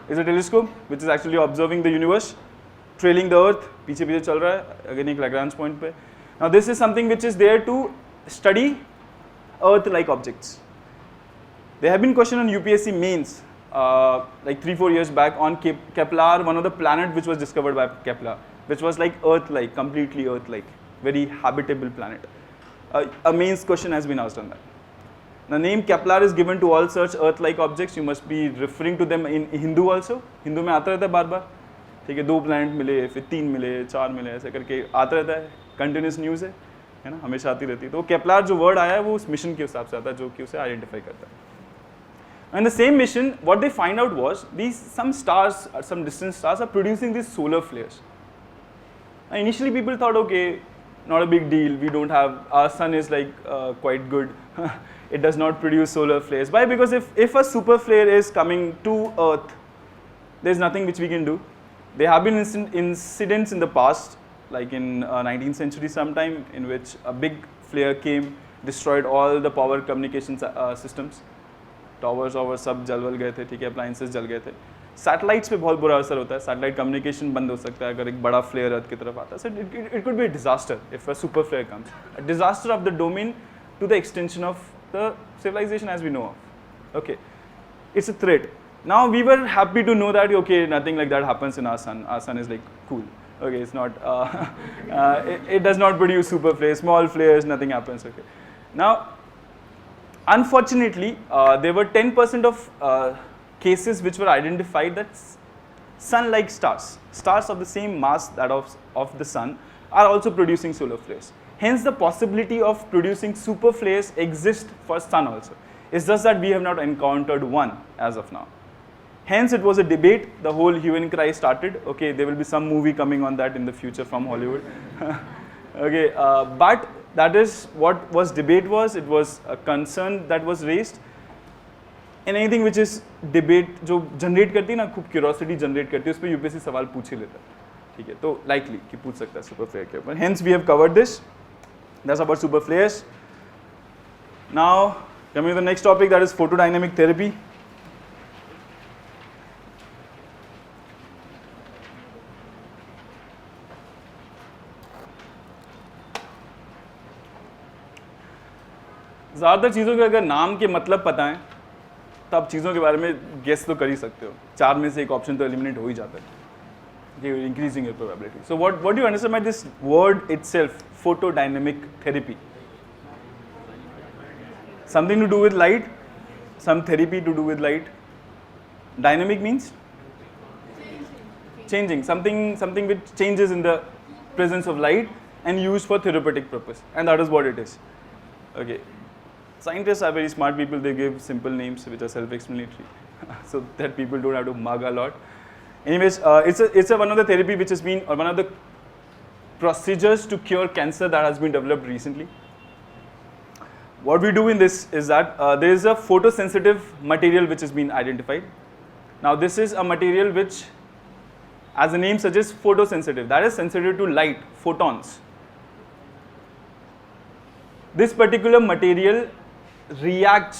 It's a telescope which is actually observing the universe, trailing the earth. पीछे पीछे चल रहा है, again एक Lagrange point पे. Now this is something which is there to study Earth-like objects. There have been questions on UPSC mains like 3-4 years back on Kepler, one of the planets which was discovered by Kepler, which was like Earth-like, completely Earth-like, very habitable planet. A mains question has been asked on that. The name Kepler is given to all such Earth-like objects. You must be referring to them in Hindu also. Hindu में आता रहता है बार बार. ठीक है, 2 planet मिले, फिर 3 मिले, 4 मिले, ऐसे करके आता रहता है. Continuous news है ना, हमेशा आती रहती है. तो Kepler जो word आया है वो उस mission के हिसाब से आता है जो कि उसे identify करता है. And the same mission, what they find out was some stars, some distant stars are producing these solar flares. And initially people thought, okay, not a big deal. We don't have, our sun is like quite good. It does not produce solar flares. Why? Because if a super flare is coming to Earth, there's nothing which we can do. There have been incidents in the past, like in 19th century sometime, in which a big flare came, destroyed all the power communication systems. Towers और सब जल गए थे, ठीक है, appliances जल गए थे. Satellites पे बहुत बुरा असर होता है. Satellite communication बंद हो सकता है अगर एक बड़ा flare Earth की तरफ आता है. So it could be a disaster if a super flare comes. A disaster of the domain to the extension of the civilization as we know of. Okay, it's a threat. Now we were happy to know that okay, nothing like that happens in our sun. Our sun is like cool. Okay, it's not. It does not produce super flares, small flares. Nothing happens. Okay, now. Unfortunately, there were 10% of cases which were identified that sun-like stars, stars of the same mass that of the sun, are also producing solar flares. Hence, the possibility of producing super flares exists for sun also. It's just that we have not encountered one as of now. Hence, it was a debate. The whole hue and cry started. Okay, there will be some movie coming on that in the future from Hollywood. Okay, but that is what was debate was. It was a concern that was raised. And anything which is debate जो generate करती है ना, खूब curiosity generate करती है, उस पर UPSC सवाल पूछ ही लेता है. ठीक है, तो likely कि पूछ सकता है super flare के ऊपर. Hence we have covered this. That's about super flares. Now coming to the next topic, that is photodynamic therapy. ज़्यादातर चीज़ों के अगर नाम के मतलब पता है तो आप चीज़ों के बारे में गेस तो कर ही सकते हो. 4 में से एक ऑप्शन तो एलिमिनेट हो ही जाता है. Increasing your probability. So what you understand by this word itself, photodynamic therapy? Something to do with light, some therapy to do with light. Dynamic means changing, something which changes in the presence of light and used for therapeutic purpose, and that is what it is. Okay. Scientists are very smart people. They give simple names which are self-explanatory, so that people don't have to mug a lot. Anyways, it's one of the therapy which has been, or one of the procedures to cure cancer that has been developed recently. What we do in this is that there is a photosensitive material which has been identified. Now this is a material which, as the name suggests, photosensitive. That is sensitive to light, photons. This particular material reacts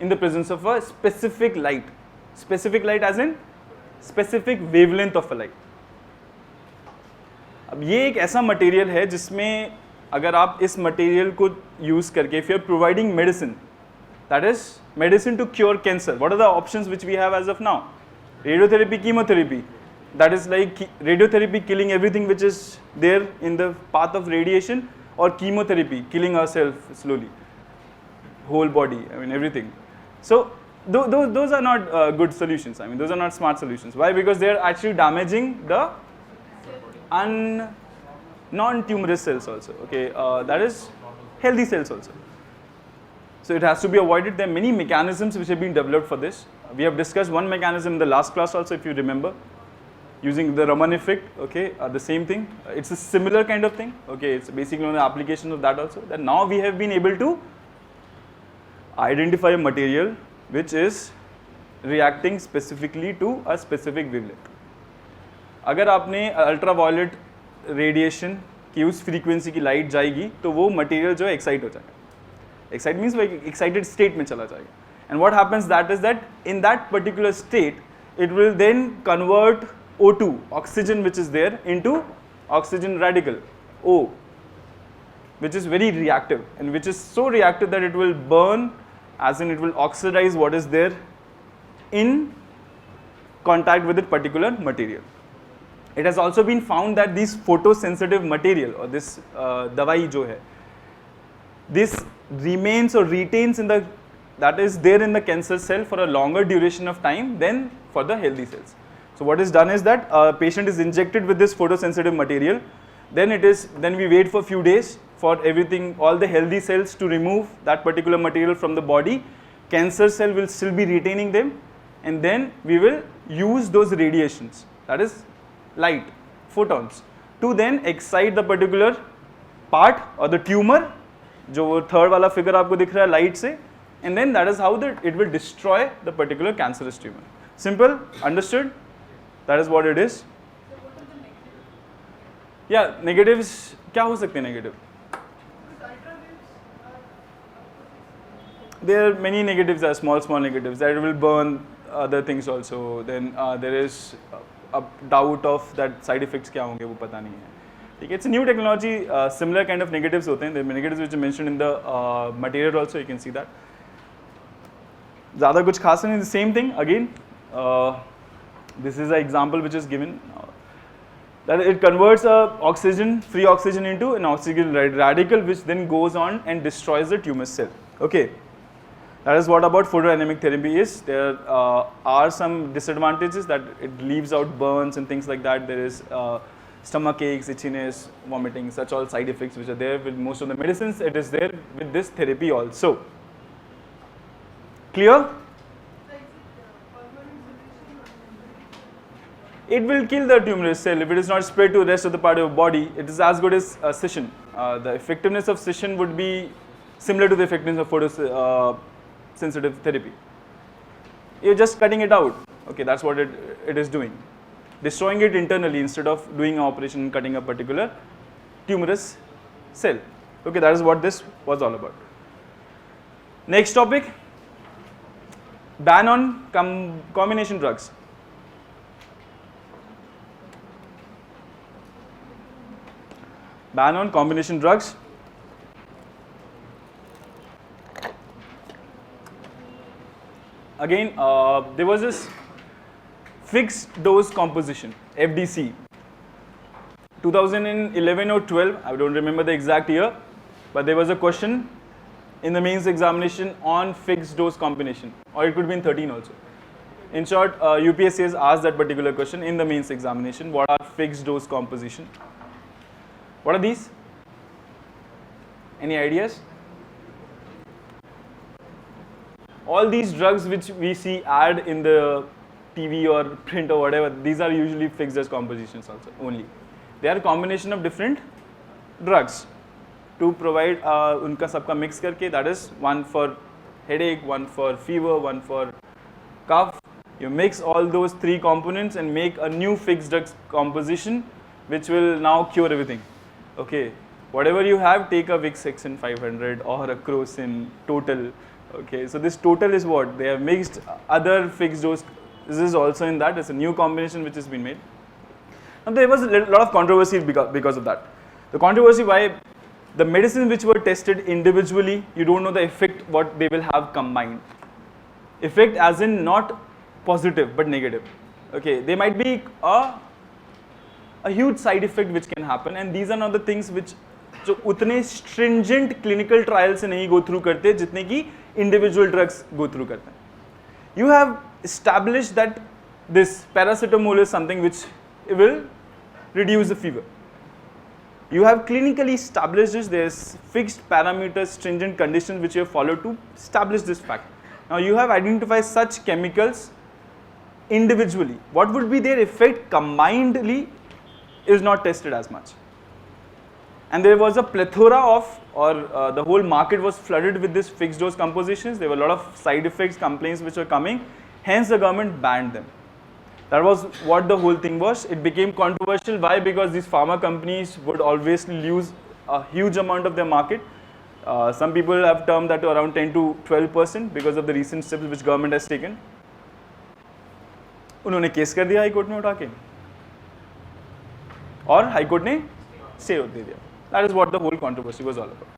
in the presence of a specific light. Specific light as in specific wavelength of a light. अब ये एक ऐसा material है जिसमें अगर आप इस material को यूज़ करके, if you are providing medicine, that is medicine to cure cancer, what are the options which we have as of now? Radiotherapy, chemotherapy. That is like radiotherapy killing everything which is there in the path of radiation, or chemotherapy killing ourselves slowly, whole body, I mean everything. So those are not good solutions. I mean, those are not smart solutions. Why? Because they are actually damaging the non-tumorous cells also. Okay, that is healthy cells also. So it has to be avoided. There are many mechanisms which have been developed for this. We have discussed one mechanism in the last class also, if you remember, using the Raman effect. Okay, the same thing. It's a similar kind of thing. Okay, it's basically an application of that also. That now we have been able to identify a material which is reacting specifically to a specific wavelength. अगर आपने ultraviolet radiation की उस frequency की light जाएगी तो वो material जो है एक्साइट हो जाएगा. एक्साइट मीन्स वो एक्साइटेड स्टेट में चला जाएगा. And what happens that is that in that particular state it will then convert O2 oxygen which is there into oxygen radical O, which is very reactive and which is so reactive that it will burn, as in it will oxidize what is there in contact with that particular material. It has also been found that this photosensitive material or this dawai jo hai, this remains or retains in the, that is there in the cancer cell for a longer duration of time than for the healthy cells. So what is done is that a patient is injected with this photosensitive material, then we wait for few days for everything, all the healthy cells to remove that particular material from the body. Cancer cell will still be retaining them, and then we will use those radiations, that is light, photons, to then excite the particular part or the tumor, जो third वाला figure आपको दिख रहा है light से, and then that is how it will destroy the particular cancerous tumor. Simple, understood? That is what it is. So what are the negatives? Yeah, negatives क्या हो सकते हैं negative? Because ultrawaves are There are many negatives, are small negatives that will burn other things also. Then there is a doubt of that side effects क्या होंगे वो पता नहीं है. ठीक है, it's a new technology. Similar kind of negatives होते हैं. The negatives which are mentioned in the material also, you can see that. ज़्यादा कुछ खास नहीं. The same thing again. This is an example which is given. That it converts free oxygen into an oxygen radical, which then goes on and destroys the tumor cell. Okay, that is what about photodynamic therapy is. There are some disadvantages, that it leaves out burns and things like that. There is stomach aches, itchiness, vomiting, such all side effects which are there with most of the medicines. It is there with this therapy also. Clear? So is it permanent solution or temporary? It will kill the tumorous cell if it is not spread to the rest of the part of your body. It is as good as scission. The effectiveness of scission would be similar to the effectiveness of photosensitive therapy. You're just cutting it out. Okay, that's what it is doing. Destroying it internally instead of doing an operation and cutting a particular tumorous cell. Okay, that is what this was all about. Next topic, ban on combination drugs. Ban on combination drugs. Again, there was this fixed dose composition, FDC. 2011 or 12, I don't remember the exact year, but there was a question in the mains examination on fixed dose combination, or it could be in 13 also. In short, UPSC has asked that particular question in the mains examination, what are fixed dose composition? What are these? Any ideas? All these drugs which we see ad in the TV or print or whatever, these are usually fixed dose compositions also only. They are a combination of different drugs to provide unka sabka mix karke, that is one for headache, one for fever, one for cough. You mix all those three components and make a new fixed drug composition which will now cure everything. Okay, whatever you have, take a Vicks 500 or a Crocin Total. Okay, so this Total is what? They have mixed other fixed dose. This is also in that. It's a new combination which has been made. Now there was a lot of controversy because of that. The controversy why the medicines which were tested individually, you don't know the effect what they will have combined. Effect as in not positive but negative. Okay, they might be a huge side effect which can happen, and these are not the things which जो उतने stringent clinical trials से नहीं go through करते जितने की individual drugs go through करते हैं. you have established that this paracetamol is something which will reduce the fever. You have clinically established this, there's fixed parameters, stringent conditions which you have followed to establish this fact. Now you have identified such chemicals individually. What would be their effect combinedly is not tested as much. And there was a plethora of, or the whole market was flooded with this fixed dose compositions. There were a lot of side effects, complaints which were coming. Hence the government banned them. That was what the whole thing was. It became controversial. Why? Because these pharma companies would always lose a huge amount of their market. Some people have termed that to around 10 to 12% because of the recent steps which government has taken. उन्होंने case कर दिया high court में उठा के और high court ने stay दे दिया. That is what the whole controversy was all about.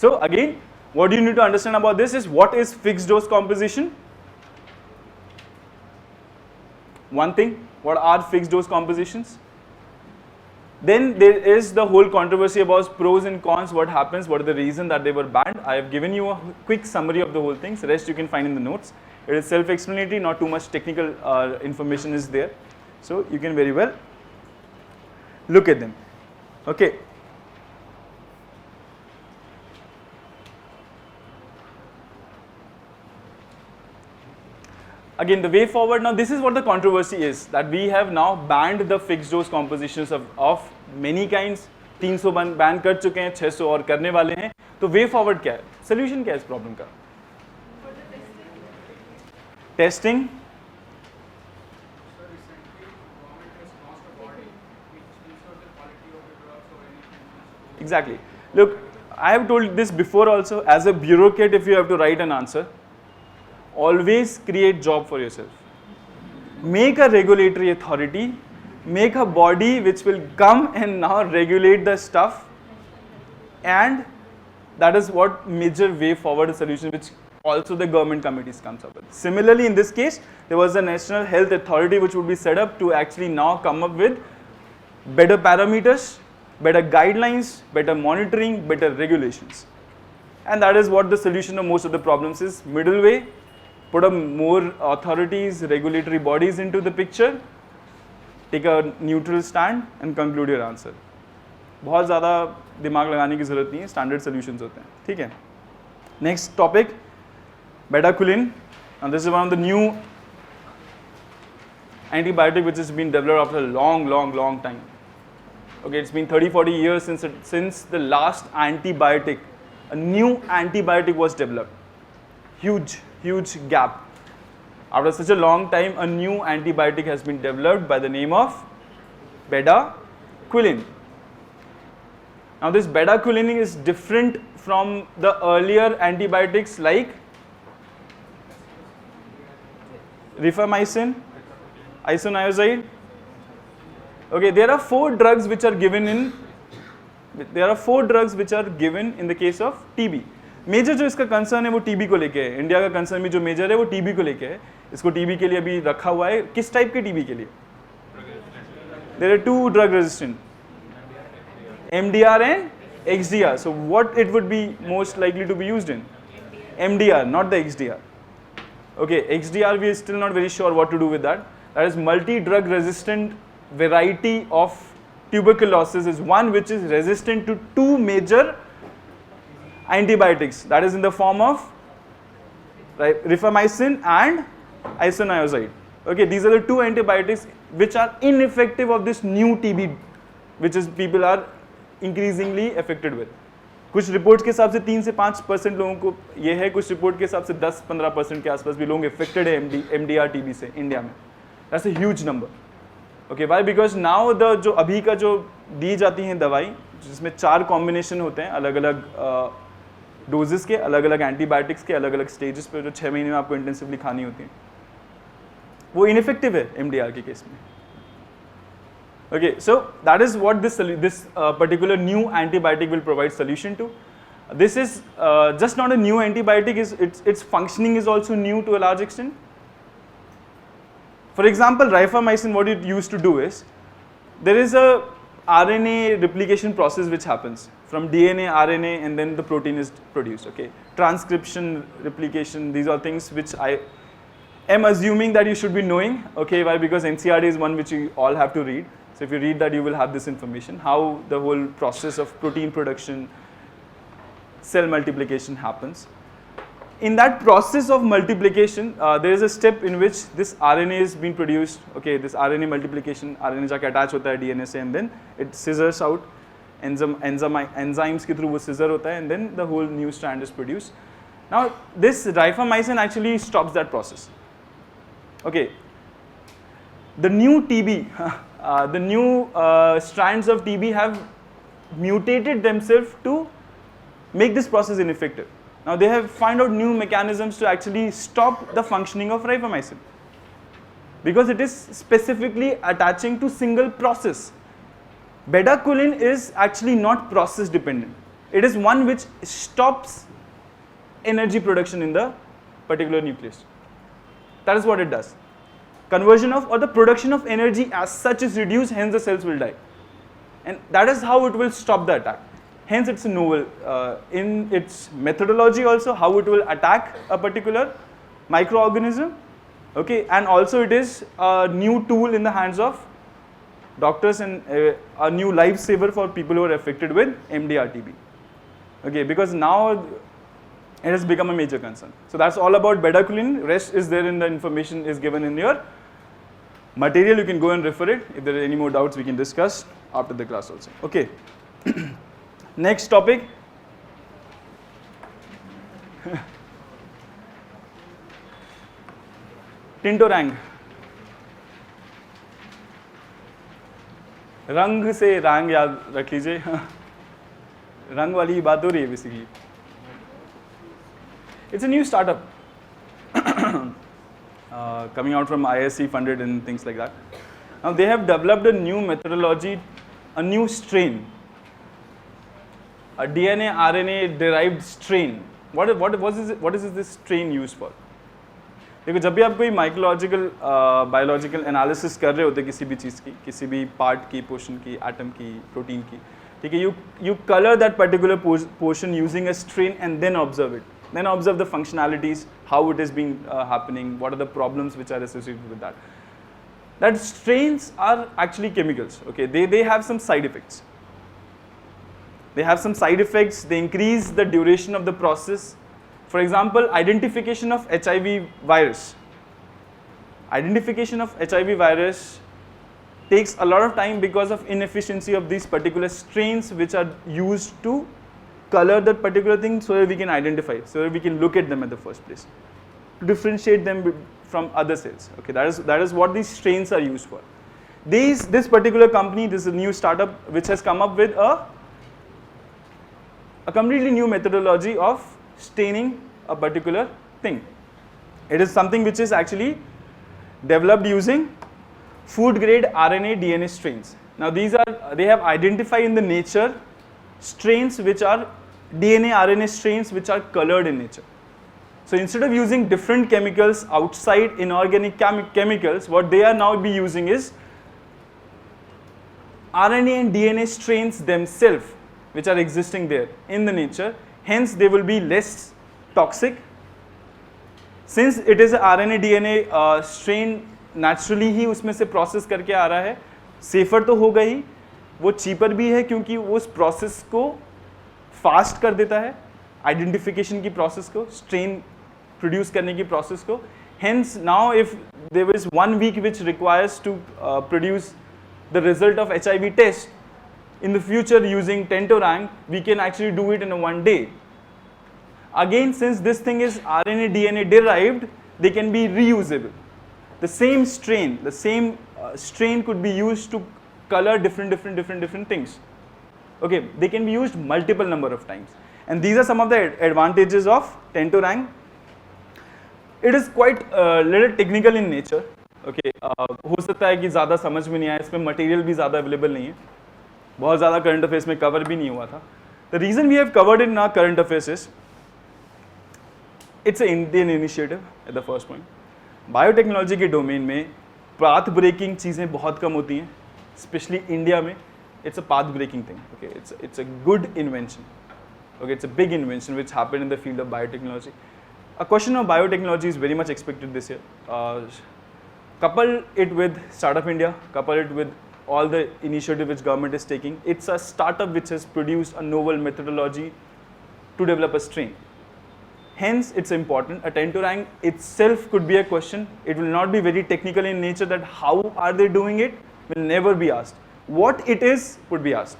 So again, what you need to understand about this is what is fixed dose composition. One thing, what are fixed dose compositions? Then there is the whole controversy about pros and cons, what happens, what are the reasons that they were banned. I have given you a quick summary of the whole thing, the rest you can find in the notes. It is self-explanatory, not too much technical information is there. So you can very well look at them. Okay. Again, the way forward now, this is what the controversy is, that we have now banned the fixed dose compositions of many kinds. 300 ban कर चुके हैं, 600 और करने वाले हैं. तो way forward क्या है, सोल्यूशन क्या है इस प्रॉब्लम का? Testing. Exactly. Look, I have told this before also. As a bureaucrat, if you have to write an answer, always create job for yourself. Make a regulatory authority, make a body which will come and now regulate the stuff, and that is what major way forward solution which also the government committees comes up with. Similarly, in this case, there was a National Health Authority which would be set up to actually now come up with better parameters, better guidelines, better monitoring, better regulations. And that is what the solution of most of the problems is. Middle way, put up more authorities, regulatory bodies into the picture, take a neutral stand and conclude your answer. बहुत ज़्यादा दिमाग लगाने की ज़रूरत नहीं है, standard solutions होते हैं, ठीक है? Next topic, bedaquiline. And this is one of the new antibiotic which has been developed after a long time. Okay, it's been 30-40 years since the last antibiotic, a new antibiotic was developed. Huge gap. After such a long time, a new antibiotic has been developed by the name of bedaquiline. Now this bedaquiline is different from the earlier antibiotics like rifamycin, isoniazid. Okay, there are 4 drugs which are given in the case of TB. Major जो इसका concern है वो TB को लेके है. India का concern भी जो मेजर है वो टीबी को लेके है. इसको टीबी के लिए अभी रखा हुआ है. किस टाइप के टीबी के लिए? There are 2 drug resistant, MDR and XDR. So what it would be most likely to be used in? MDR, not the XDR. Okay, XDR we are still not very sure what to do with that. That is multi-drug resistant variety of tuberculosis is one which is resistant to 2 major antibiotics, that is in the form of rifamycin and isoniazid. Okay, these are the 2 antibiotics which are ineffective of this new TB, which is people are increasingly affected with. कुछ reports के हिसाब से 3 से 5% लोगों को ये है, कुछ रिपोर्ट के हिसाब से 10-15% के आसपास भी लोग affected है MDR TB से इंडिया में. That's a huge number. Okay, why? Because now the जो अभी का जो दी जाती हैं दवाई जिसमें 4 कॉम्बिनेशन होते हैं अलग अलग डोजेस के, अलग अलग एंटीबायोटिक्स के, अलग अलग स्टेजेस पे जो 6 महीने में आपको इंटेंसिवली खानी होती हैं, वो इनफेक्टिव है MDR के केस में. Okay, so that is what this particular new antibiotic will provide solution to. This is just not a new antibiotic, its functioning is also new to a large extent. For example, rifamycin, what it used to do is, there is a RNA replication process which happens from DNA, RNA, and then the protein is produced. Okay, transcription, replication, these are things which am assuming that you should be knowing. Okay, why? Because NCERT is one which you all have to read. So if you read that, you will have this information, how the whole process of protein production, cell multiplication happens. In that process of multiplication, there is a step in which this RNA is being produced. Okay, this RNA multiplication, RNA जाके attach होता है DNA से, and then it scissors out. Enzymes के through वो scissor होता है, and then the whole new strand is produced. Now this rifamycin actually stops that process. Okay, the new TB, the new strands of TB have mutated themselves to make this process ineffective. Now they have found out new mechanisms to actually stop the functioning of rifamycin, because it is specifically attaching to single process. Bedaquiline is actually not process dependent. It is one which stops energy production in the particular nucleus. That is what it does. Conversion of, or the production of energy as such is reduced, hence the cells will die. And that is how it will stop the attack. Hence it's a novel in its methodology also, how it will attack a particular microorganism. Okay, and also it is a new tool in the hands of doctors and a new lifesaver for people who are affected with MDR-TB. Okay, because now it has become a major concern. So that's all about bedaquiline. Rest is there in the information is given in your material. You can go and refer it. If there are any more doubts, we can discuss after the class also. Okay. Next topic. टिंटोरैंग. रंग से रंग याद रख लीजिए. रंग वाली बात हो रही है basically. It's a new startup coming out from ISC funded and things like that. Now they have developed a new methodology, a new strain, a DNA RNA derived strain. What is this strain used for? देखो जब भी आप कोई माइकोलॉजिकल biological analysis कर रहे होते किसी भी चीज़ की, किसी भी पार्ट की, पोर्शन की, एटम की, प्रोटीन की, ठीक है, you color that particular portion using a strain and then observe it. Then observe the functionalities, how it is being happening, what are the problems which are associated with that. That strains are actually chemicals. Okay, they have some side effects. They have some side effects. They increase the duration of the process. For example, identification of HIV virus. Identification of HIV virus takes a lot of time because of inefficiency of these particular strains which are used to color that particular thing so that we can identify, so that we can look at them at the first place, to differentiate them from other cells. Okay, that is what these strains are used for. This particular company, this is a new startup which has come up with a completely new methodology of staining a particular thing. It is something which is actually developed using food grade RNA DNA strains. Now they have identified in the nature strains which are DNA RNA strains which are colored in nature. So instead of using different chemicals outside inorganic chemicals, what they are now be using is RNA and DNA strains themselves which are existing there in the nature. Hence they will be less toxic. Since it is a RNA DNA strain naturally ही उसमें से process करके आ रहा है, safer तो होगा ही, वो cheaper भी है क्योंकि वो उस process को fast कर देता है, identification की process को, strain produce करने की process को. Hence now if there is 1 week which requires to produce the result of HIV test, in the future using Tentorang, we can actually do it in 1 day. Again, since this thing is RNA DNA derived, they can be reusable. The same strain could be used to color different things. Okay, they can be used multiple number of times. And these are some of the advantages of Tentorang. It is quite little technical in nature. Okay, हो सकता है कि ज़्यादा समझ में नहीं आए, इसमें मटेरियल भी ज़्यादा अवेलेबल नहीं है, बहुत ज़्यादा करंट अफेयर्स में कवर भी नहीं हुआ था. The reason we have covered in our current affairs is it's an Indian initiative at the first point. Biotechnology के डोमेन में पाथ ब्रेकिंग चीज़ें बहुत कम होती हैं, स्पेशली इंडिया में. It's a path breaking thing. Okay, it's a good invention. Okay, it's a big invention which happened in the field of biotechnology. A question of biotechnology is very much expected this year. Couple it with Startup India, couple it with all the initiative which government is taking. It's a startup which has produced a novel methodology to develop a strain. Hence, it's important. A 10 to rank itself could be a question. It will not be very technical in nature that how are they doing it will never be asked. What it is would be asked.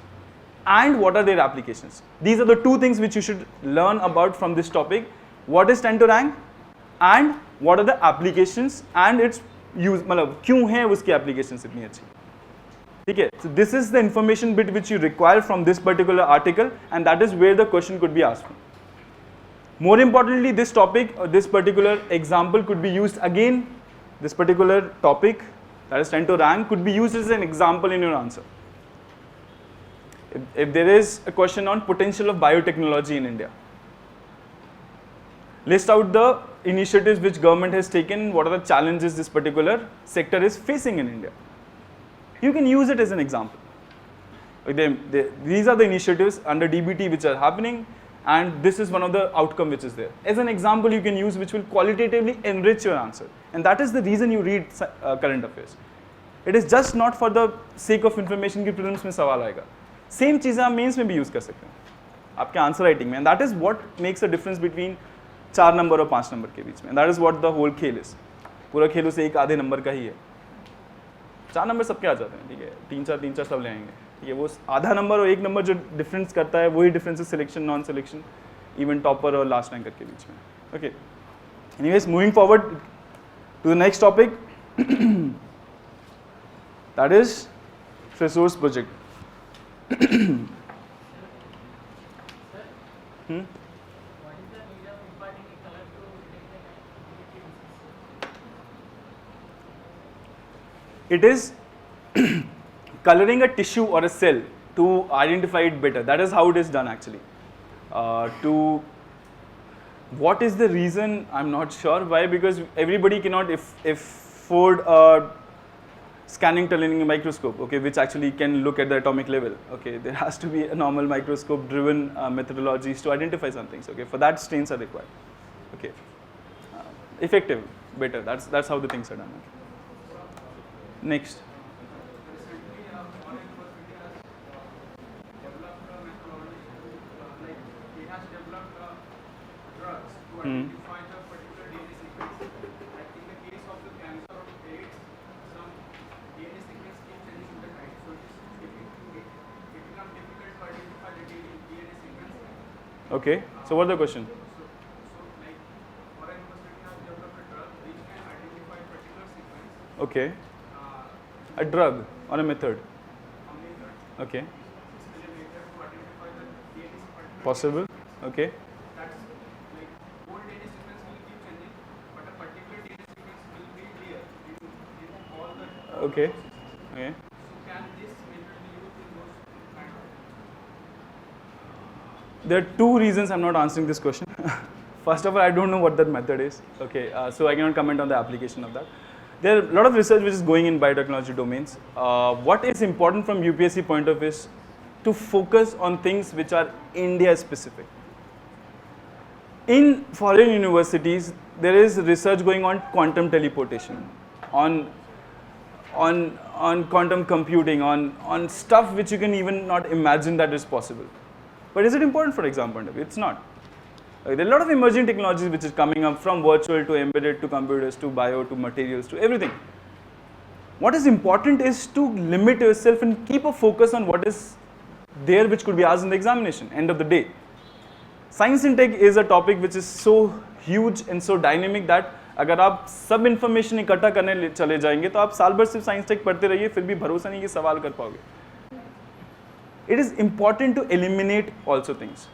And what are their applications? These are the two things which you should learn about from this topic. What is 10 to rank and what are the applications and its use, मतलब क्यों है उसकी applications इतनी अच्छी. ठीक है? So this is the information bit which you require from this particular article and that is where the question could be asked from. More importantly, this topic or this particular example could be used again. This particular topic, that is 10 to rank, could be used as an example in your answer. If there is a question on potential of biotechnology in India, list out the initiatives which government has taken, what are the challenges this particular sector is facing in India. You can use it as an example. These are the initiatives under DBT which are happening, and this is one of the outcome which is there. As an example you can use which will qualitatively enrich your answer, and that is the reason you read current affairs. It is just not for the sake of information कि prelims में सवाल आएगा. Same चीज़ें आप mains में भी use कर सकते हैं आपके आंसर राइटिंग में, and that is what makes a difference between 4 number और 5 नंबर के बीच में. That is what the whole खेल is. पूरा खेल उसे एक आधे नंबर का ही है. 4 नंबर सबके आ जाते हैं, ठीक है, 3-4 सब ले आएंगे, ठीक है. वो आधा नंबर और 1 नंबर जो डिफरेंस करता है वही डिफरेंस है selection non selection even topper और लास्ट रैंकर के बीच में. Okay, anyways moving forward to the next topic, that is resource project. It is coloring a tissue or a cell to identify it better. That is how it is done actually. What is the reason? I'm not sure why, because everybody cannot afford a scanning tunneling microscope, okay, which actually can look at the atomic level. Okay, there has to be a normal microscope driven methodologies to identify some things. Okay, for that strains are required. Okay, effective, better. That's how the things are done. Okay. Next. Identify the particular DNA sequence. Like in the case of the cancer of AIDS, some DNA sequence keeps changing with the time. So it becomes difficult to identify the DNA sequence. Okay. So what is the question? So like for a university has developed a drug which can identify a particular sequence. Okay. A drug or a method? Okay. Possible. Okay. Okay. Okay. So can this method be used in those kind of? There are two reasons I'm not answering this question. First of all, I don't know what that method is. Okay, so I cannot comment on the application of that. There are a lot of research which is going in biotechnology domains. What is important from UPSC point of view is to focus on things which are India specific. In foreign universities, there is research going on quantum teleportation, on quantum computing, on stuff which you can even not imagine that is possible. But is it important for exam point of view? It's not. There are a lot of emerging technologies which is coming up, from virtual to embedded to computers to bio to materials to everything. What is important is to limit yourself and keep a focus on what is there which could be asked in the examination, end of the day. Science in tech is a topic which is so huge and so dynamic that अगर आप सब information इकट्ठा करने चले जाएंगे तो आप साल भर सिर्फ साइंस टेक पढ़ते रहिए, फिर भी भरोसा नहीं कि सवाल कर पाओगे. It is important to eliminate also things.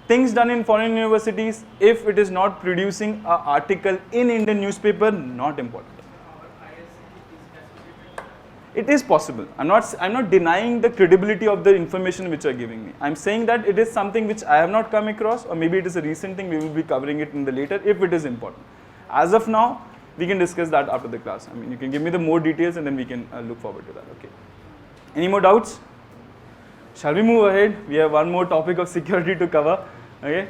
Things done in foreign universities, if it is not producing an article in Indian newspaper, not important. It is possible. I'm not denying the credibility of the information which you are giving me. I'm saying that it is something which I have not come across, or maybe it is a recent thing. We will be covering it in the later if it is important. As of now, we can discuss that after the class. I mean, you can give me the more details and then we can look forward to that. Okay. Any more doubts? Shall we move ahead? We have one more topic of security to cover. Okay.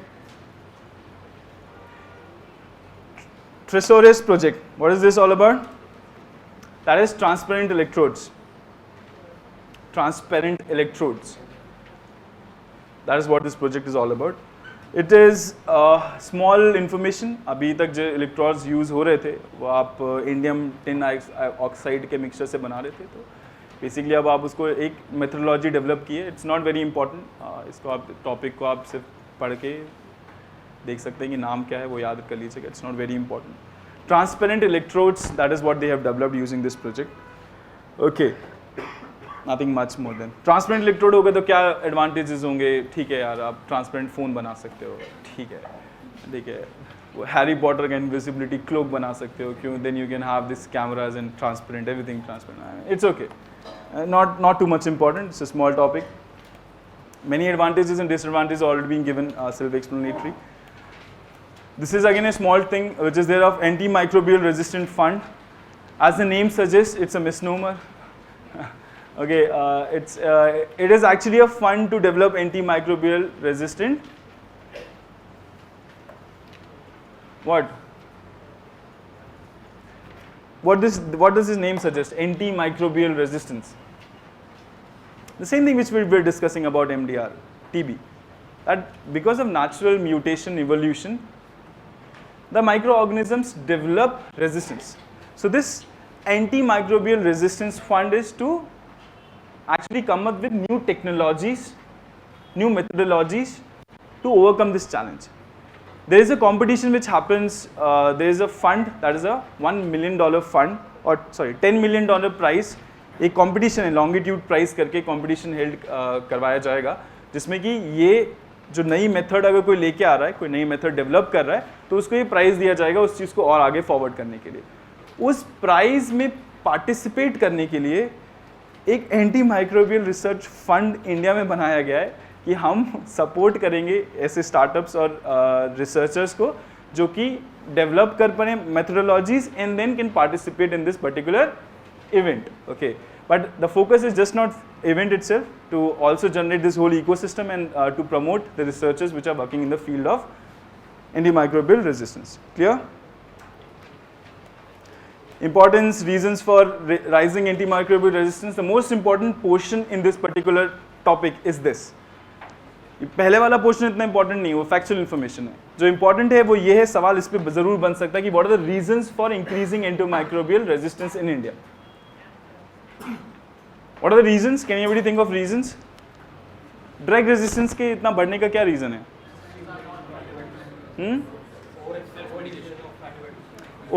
Tresoris project. What is this all about? That is transparent electrodes. Transparent electrodes. That is what this project is all about. It is small information. अभी तक जो electrodes use हो रहे थे वो आप indium tin oxide के mixture से बना रहे थे, तो बेसिकली अब आप उसको एक मेथोडोलॉजी डेवलप किए. It's not very important. इसको आप टॉपिक को आप सिर्फ पढ़ के देख सकते हैं कि नाम क्या है, वो याद कर लीजिएगा. It's not very important. Transparent electrodes, that is what they have developed using this project. Okay, nothing much more than. Transparent electrode होगा तो क्या एडवांटेजेस होंगे? ठीक है यार, आप ट्रांसपेरेंट फ़ोन बना सकते हो, ठीक है, ठीक है. वो हैरी पॉटर का इनविजिबिलिटी क्लोक बना सकते हो, क्यों? Then you can have this cameras and transparent, everything transparent. It's okay, not too much important. It's a small topic. Many advantages and disadvantages already being given, self-explanatory. This is again a small thing which is there of antimicrobial resistant fund. As the name suggests, it's a misnomer. Okay, it is actually a fund to develop antimicrobial resistant. What does his name suggest? Antimicrobial resistance. The same thing which we were discussing about MDR, TB. That because of natural mutation evolution, the microorganisms develop resistance. So this antimicrobial resistance fund is to actually come up with new technologies, new methodologies to overcome this challenge. There is a competition which happens, there is a fund that is a $1 million fund, or sorry, $10 million prize. एक competition है, longitude prize करके competition held करवाया जाएगा, जिसमें कि ये जो नई मेथड अगर कोई लेके आ रहा है, कोई नई मेथड डेवलप कर रहा है, तो उसको ये प्राइज़ दिया जाएगा उस चीज़ को और आगे फॉरवर्ड करने के लिए. उस प्राइज़ में पार्टिसिपेट करने के लिए एक anti microbial research fund India में बनाया गया है कि हम सपोर्ट करेंगे ऐसे स्टार्टअप्स और रिसर्चर्स को जो कि डेवलप कर पाए methodologies and then can participate in this particular event. Okay, but the focus is just not event itself, to also generate this whole ecosystem and to promote the researchers which are working in the field of antimicrobial resistance. Clear? Importance, reasons for rising antimicrobial resistance. The most important portion in this particular topic is this. पहले वाला portion इतना important नहीं है, वो factual information है. जो important है वो ये है, सवाल इस पर जरूर बन सकता है कि what are the reasons for increasing antimicrobial resistance in India. What are the reasons? Can anybody think of reasons? Drug resistance के इतना बढ़ने का क्या रीज़न है?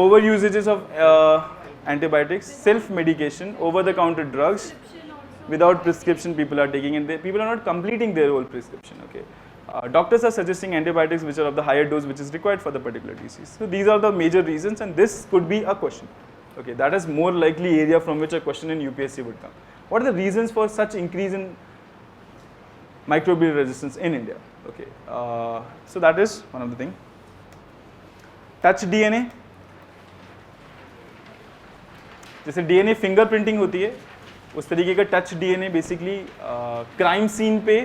Over usages of antibiotics, self-medication, over-the-counter drugs, without prescription people are taking, and people are not completing their whole prescription. Okay, doctors are suggesting antibiotics which are of the higher dose which is required for the particular disease. So these are the major reasons, and this could be a question. Okay, that is more likely area from which a question in UPSC would come. What are the reasons for such increase in microbial resistance in India? Okay, so that is one of the thing. Touch DNA. जैसे DNA fingerprinting होती है, उस तरीके का touch DNA basically crime scene पे.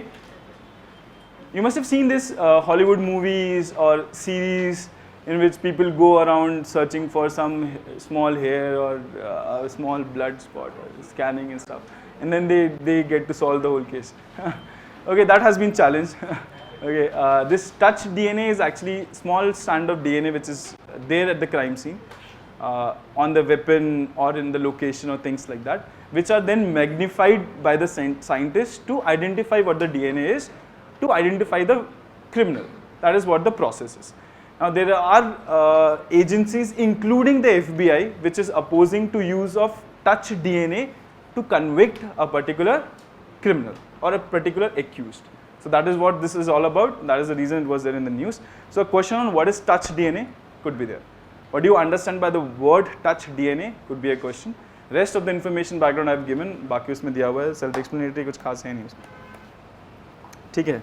You must have seen this Hollywood movies or series in which people go around searching for some small hair or a small blood spot or scanning and stuff, and then they get to solve the whole case. Okay, that has been challenged. Okay, this touch DNA is actually small strand of DNA which is there at the crime scene, on the weapon or in the location or things like that, which are then magnified by the scientists to identify what the DNA is, to identify the criminal. That is what the process is. Now there are agencies including the FBI which is opposing to use of touch DNA to convict a particular criminal or a particular accused. So that is what this is all about. That is the reason it was there in the news. So a question on what is touch DNA could be there. What do you understand by the word touch DNA could be a question. Rest of the information background I have given, बाकी उसमें दिया हुआ है, self explanatory कुछ खास है नहीं उसमें. ठीक है.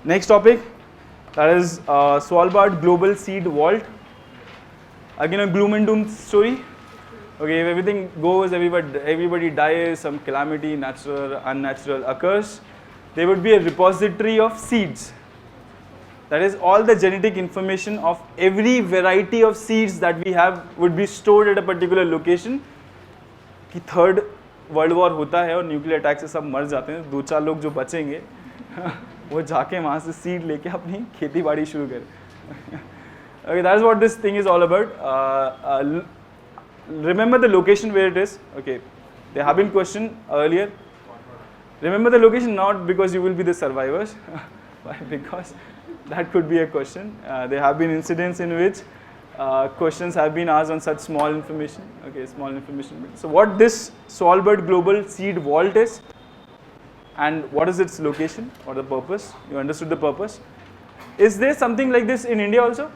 Next topic, that is Svalbard Global Seed Vault. Again a gloom and doom story. Okay, if everything goes, everybody dies, some calamity, natural, unnatural occurs, there would be a repository of seeds. That is, all the genetic information of every variety of seeds that we have would be stored at a particular location. कि third world war होता है और nuclear attack से सब मर जाते हैं, 2-4 लोग जो बचेंगे वो जाके वहाँ से सीड लेके अपनी खेती बाड़ी शुरू करें. Okay, that is what this thing is all about. Remember the location where it is. Okay, there have been questions earlier. Remember the location not because you will be the survivors, but because that could be a question. There have been incidents in which questions have been asked on such small information. Okay, small information. So what this Svalbard Global Seed Vault is, and what is its location or the purpose? You understood the purpose. Is there something like this in India also?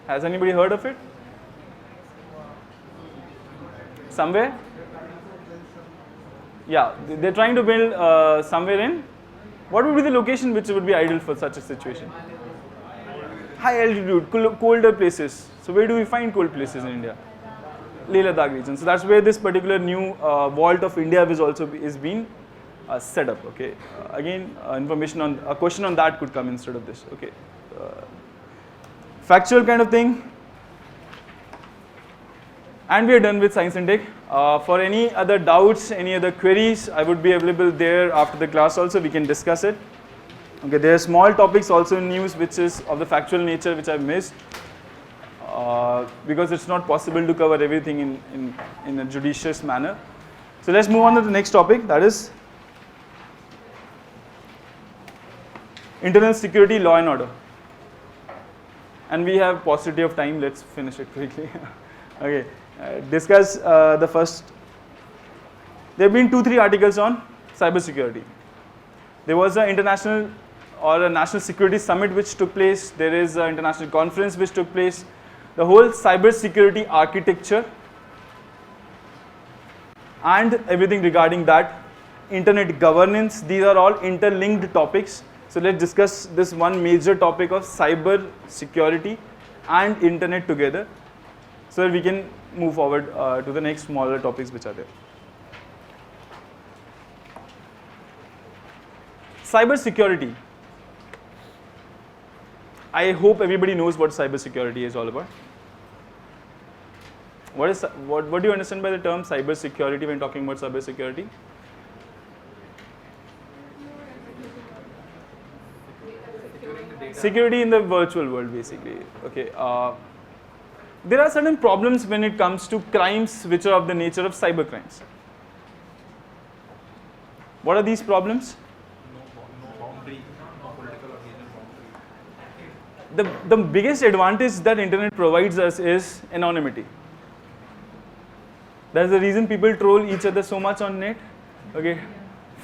Has anybody heard of it? Somewhere? Yeah, they're trying to build somewhere in. What would be the location which would be ideal for such a situation? High altitude, colder places. So where do we find cold places in India? Leh Ladakh region. So that's where this particular new vault of India is being set up. Okay. Again, information on a question on that could come instead of this. Okay. Factual kind of thing. And we are done with Science and Tech. For any other doubts, any other queries, I would be available there after the class also. We can discuss it. Okay, there are small topics also in news which is of the factual nature which I've missed because it's not possible to cover everything in a judicious manner. So let's move on to the next topic, that is internal security, law and order. And we have paucity of time, let's finish it quickly. Okay, discuss the first. There have been 2-3 articles on cyber security. There was an international or a national security summit which took place. There is an international conference which took place. The whole cyber security architecture and everything regarding that, internet governance, these are all interlinked topics. So let's discuss this one major topic of cyber security and internet together so that we can move forward to the next smaller topics which are there. Cyber security. I hope everybody knows what cyber security is all about. What do you understand by the term cyber security when talking about cyber security? Security in the virtual world, basically. Okay. There are certain problems when it comes to crimes which are of the nature of cyber crimes. What are these problems? The biggest advantage that internet provides us is anonymity. That's the reason people troll each other so much on net. Okay,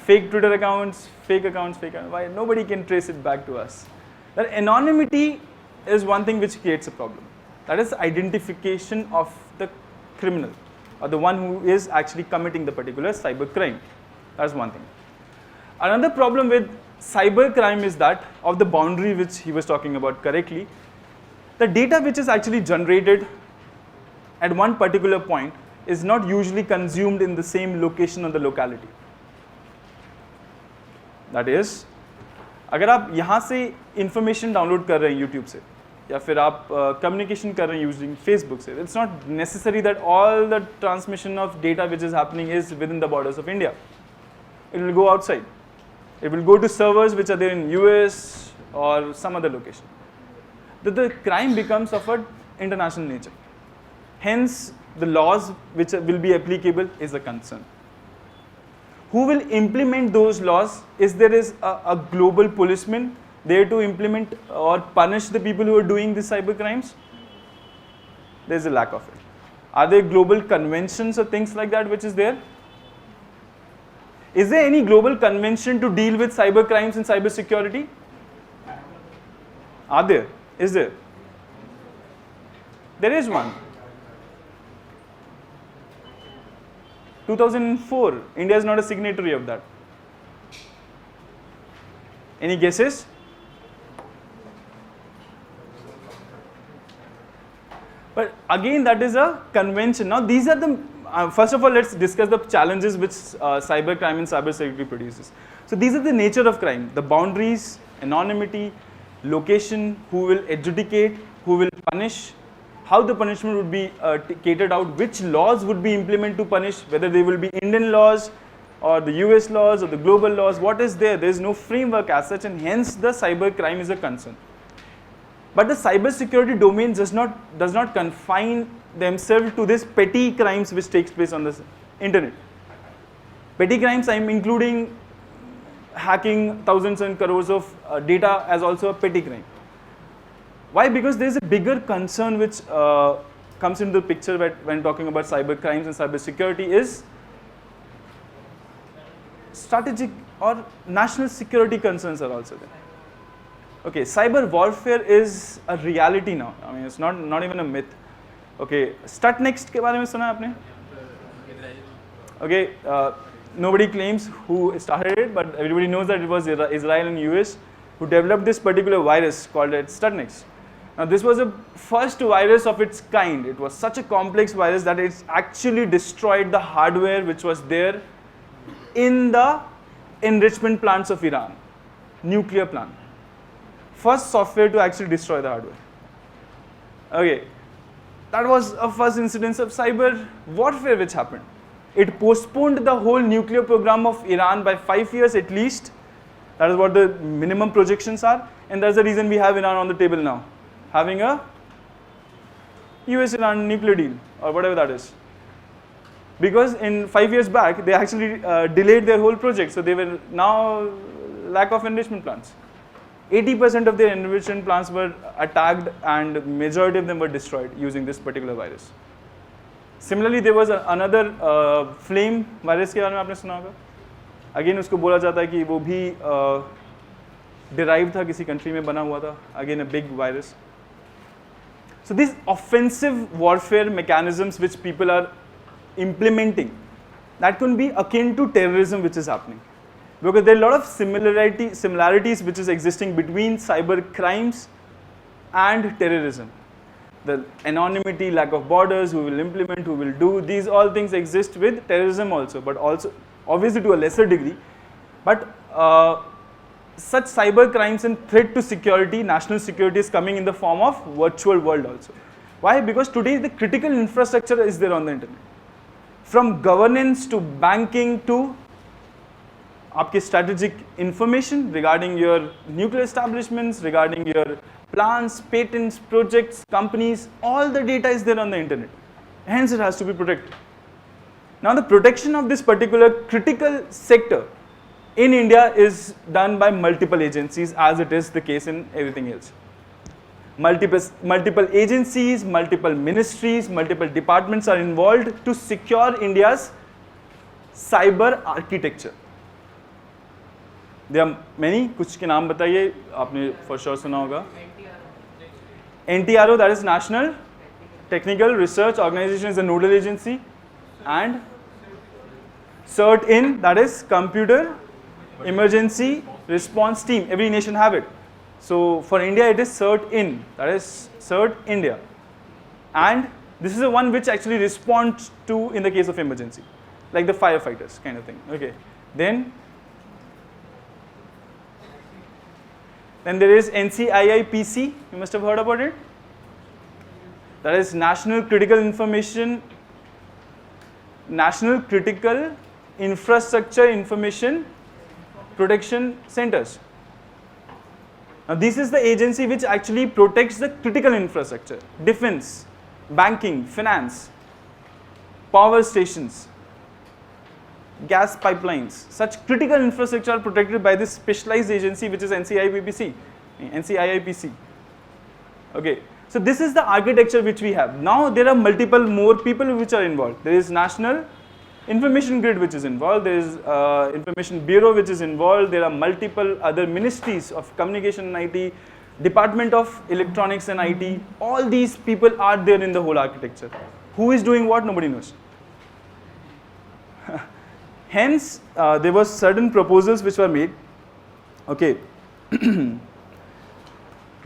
fake Twitter accounts, fake accounts. Why? Nobody can trace it back to us. That anonymity is one thing which creates a problem. That is identification of the criminal or the one who is actually committing the particular cyber crime. That's one thing. Another problem with cyber crime is that of the boundary which he was talking about correctly. The data which is actually generated at one particular point is not usually consumed in the same location or the locality. That is, अगर आप यहाँ से information download कर रहे हैं YouTube से या फिर आप communication कर रहे हैं using Facebook से, it's not necessary that all the transmission of data which is happening is within the borders of India. It will go outside. It will go to servers which are there in US or some other location. The crime becomes of an international nature. Hence, the laws which will be applicable is a concern. Who will implement those laws? Is there a global policeman there to implement or punish the people who are doing these cyber crimes? There is a lack of it. Are there global conventions or things like that which is there? Is there any global convention to deal with cyber crimes and cyber security? Are there? Is there? There is one. 2004, India is not a signatory of that. Any guesses? But again, that is a convention. Now, these are the, first of all, let's discuss the challenges which cybercrime and cyber security produces. So, these are the nature of crime, the boundaries, anonymity, location, who will adjudicate, who will punish, how the punishment would be catered out, which laws would be implemented to punish, whether they will be Indian laws or the US laws or the global laws, what is there? There is no framework as such, and hence the cyber crime is a concern. But the cyber security domain does not confine themselves to this petty crimes which takes place on the internet. Petty crimes, I am including hacking thousands and crores of data as also a petty crime. Why? Because there is a bigger concern which comes into the picture when talking about cyber crimes and cyber security is strategic or national security concerns are also there. Okay, cyber warfare is a reality now. I mean, it's not even a myth. Okay, Stuxnet के बारे में सुना आपने? Okay, nobody claims who started it, but everybody knows that it was Israel and US who developed this particular virus called Stuxnet. Now, this was the first virus of its kind. It was such a complex virus that it actually destroyed the hardware which was there in the enrichment plants of Iran, nuclear plant. First software to actually destroy the hardware. Okay, that was a first incidence of cyber warfare which happened. It postponed the whole nuclear program of Iran by 5 years at least. That is what the minimum projections are, and that's the reason we have Iran on the table now, having a US-Iran nuclear deal or whatever that is. Because in 5 years back, they actually delayed their whole project, so they were now lack of enrichment plants. 80% of their enrichment plants were attacked and majority of them were destroyed using this particular virus. Similarly, there was another flame virus के बारे में आपने सुना होगा. Again उसको बोला जाता है कि वो भी derived था किसी country में बना हुआ था. Again a big virus. So these offensive warfare mechanisms which people are implementing, that can be akin to terrorism which is happening. Because there are a lot of similarities which is existing between cyber crimes and terrorism. The anonymity, lack of borders, who will implement, who will do, these all things exist with terrorism also, but also obviously to a lesser degree. But such cyber crimes and threat to security, national security is coming in the form of virtual world also. Why? Because today the critical infrastructure is there on the internet. From governance to banking to आपके strategic information regarding your nuclear establishments, regarding your plans, patents, projects, companies, all the data is there on the internet. Hence it has to be protected. Now the protection of this particular critical sector in India is done by multiple agencies, as it is the case in everything else. Multiple agencies, multiple ministries, multiple departments are involved to secure India's cyber architecture. There are many, कुछ के नाम बताइए, आपने for sure सुना होगा. NTRO, that is National Technical Research Organization, is a nodal agency, and CERT-In, that is Computer Emergency Response Team. Every nation have it. So for India, it is CERT-In, that is CERT India, and this is the one which actually responds to in the case of emergency, like the firefighters kind of thing. Okay, then there is NCIIPC, you must have heard about it. That is National Critical Infrastructure Information Protection Centers. Now this is the agency which actually protects the critical infrastructure, defense, banking, finance, power stations, gas pipelines. Such critical infrastructure are protected by this specialized agency which is NCIIPC. Okay, so this is the architecture which we have. Now there are multiple more people which are involved. There is National Information Grid which is involved, there is Information Bureau which is involved, there are multiple other ministries of communication and IT, Department of Electronics and IT. All these people are there in the whole architecture. Who is doing what? Nobody knows. Hence, there were certain proposals which were made. Okay.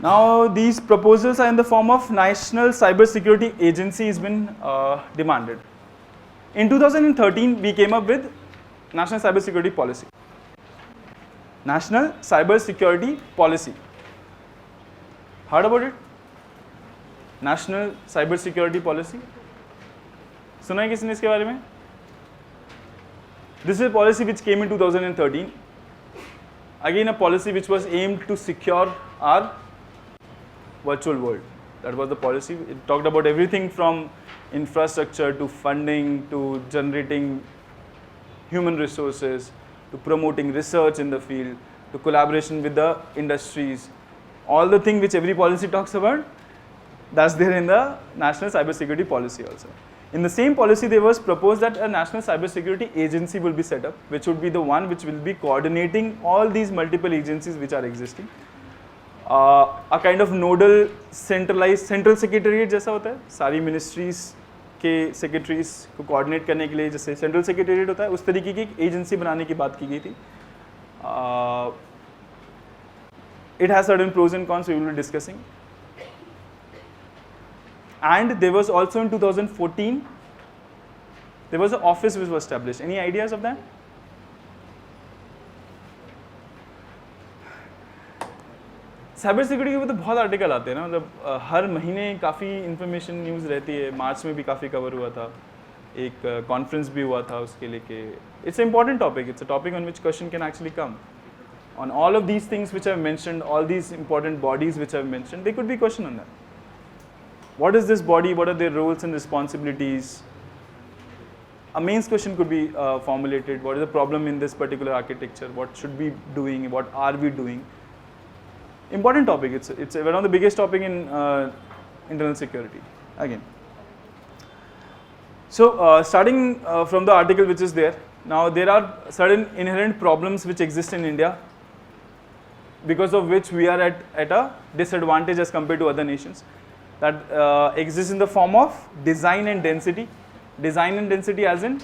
Now, these proposals are in the form of National Cyber Security Agency has been demanded. In 2013, we came up with National Cyber Security Policy. National Cyber Security Policy. Heard about it? National Cyber Security Policy. सुना है किसी ने इसके बारे में? This is a policy which came in 2013. Again, a policy which was aimed to secure our virtual world. That was the policy. It talked about everything from infrastructure to funding to generating human resources to promoting research in the field to collaboration with the industries. All the thing which every policy talks about, that's there in the National Cyber Security Policy also. In the same policy, there was proposed that a National Cyber Security Agency will be set up, which would be the one which will be coordinating all these multiple agencies which are existing. A kind of nodal centralized central secretariat जैसा होता है, सारी ministries के secretaries को coordinate करने के लिए जैसे central secretariat होता है, उस तरीके की एक agency बनाने की बात की गई थी. It has certain pros and cons we will be discussing. And there was also in 2014, there was an office which was established. Any ideas of that? Cyber security के ऊपर तो बहुत आर्टिकल आते हैं ना, मतलब हर महीने काफ़ी इन्फॉर्मेशन न्यूज़ रहती है. मार्च में भी काफ़ी कवर हुआ था, एक कॉन्फ्रेंस भी हुआ था उसके लेके. It's important topic, it's a topic on which question can actually come. On all of these things which I have mentioned, all these important bodies which I have mentioned, there could be a question on that. What is this body? What are their roles and responsibilities? A mains question could be formulated. What is the problem in this particular architecture? What should we be doing? What are we doing? Important topic. It's one of the biggest topic in internal security. Again. So starting from the article which is there. Now there are certain inherent problems which exist in India, because of which we are at a disadvantage as compared to other nations. That exists in the form of design and density. Design and density as in,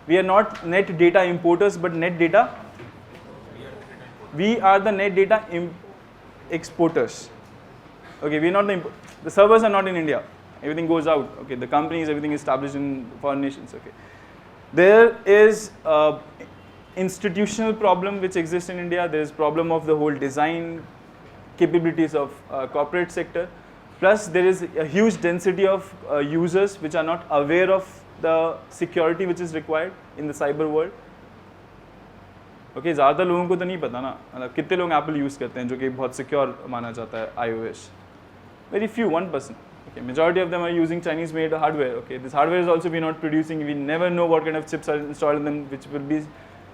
we are not net data importers but net data, we are the net data exporters. Okay, we are not the servers are not in India, everything goes out. Okay, the companies, everything is established in foreign nations. Okay, there is institutional problem which exists in India. There is problem of the whole design capabilities of corporate sector. Plus there is a huge density of users which are not aware of the security which is required in the cyber world. Okay, ज़्यादातर लोगों को तो नहीं पता ना, मतलब कितने लोग Apple यूज़ करते हैं जो कि बहुत secure माना जाता है iOS. Very few, 1%. Okay, majority of them are using Chinese made hardware. Okay, this hardware is also we not producing. We never know what kind of chips are installed in them which will be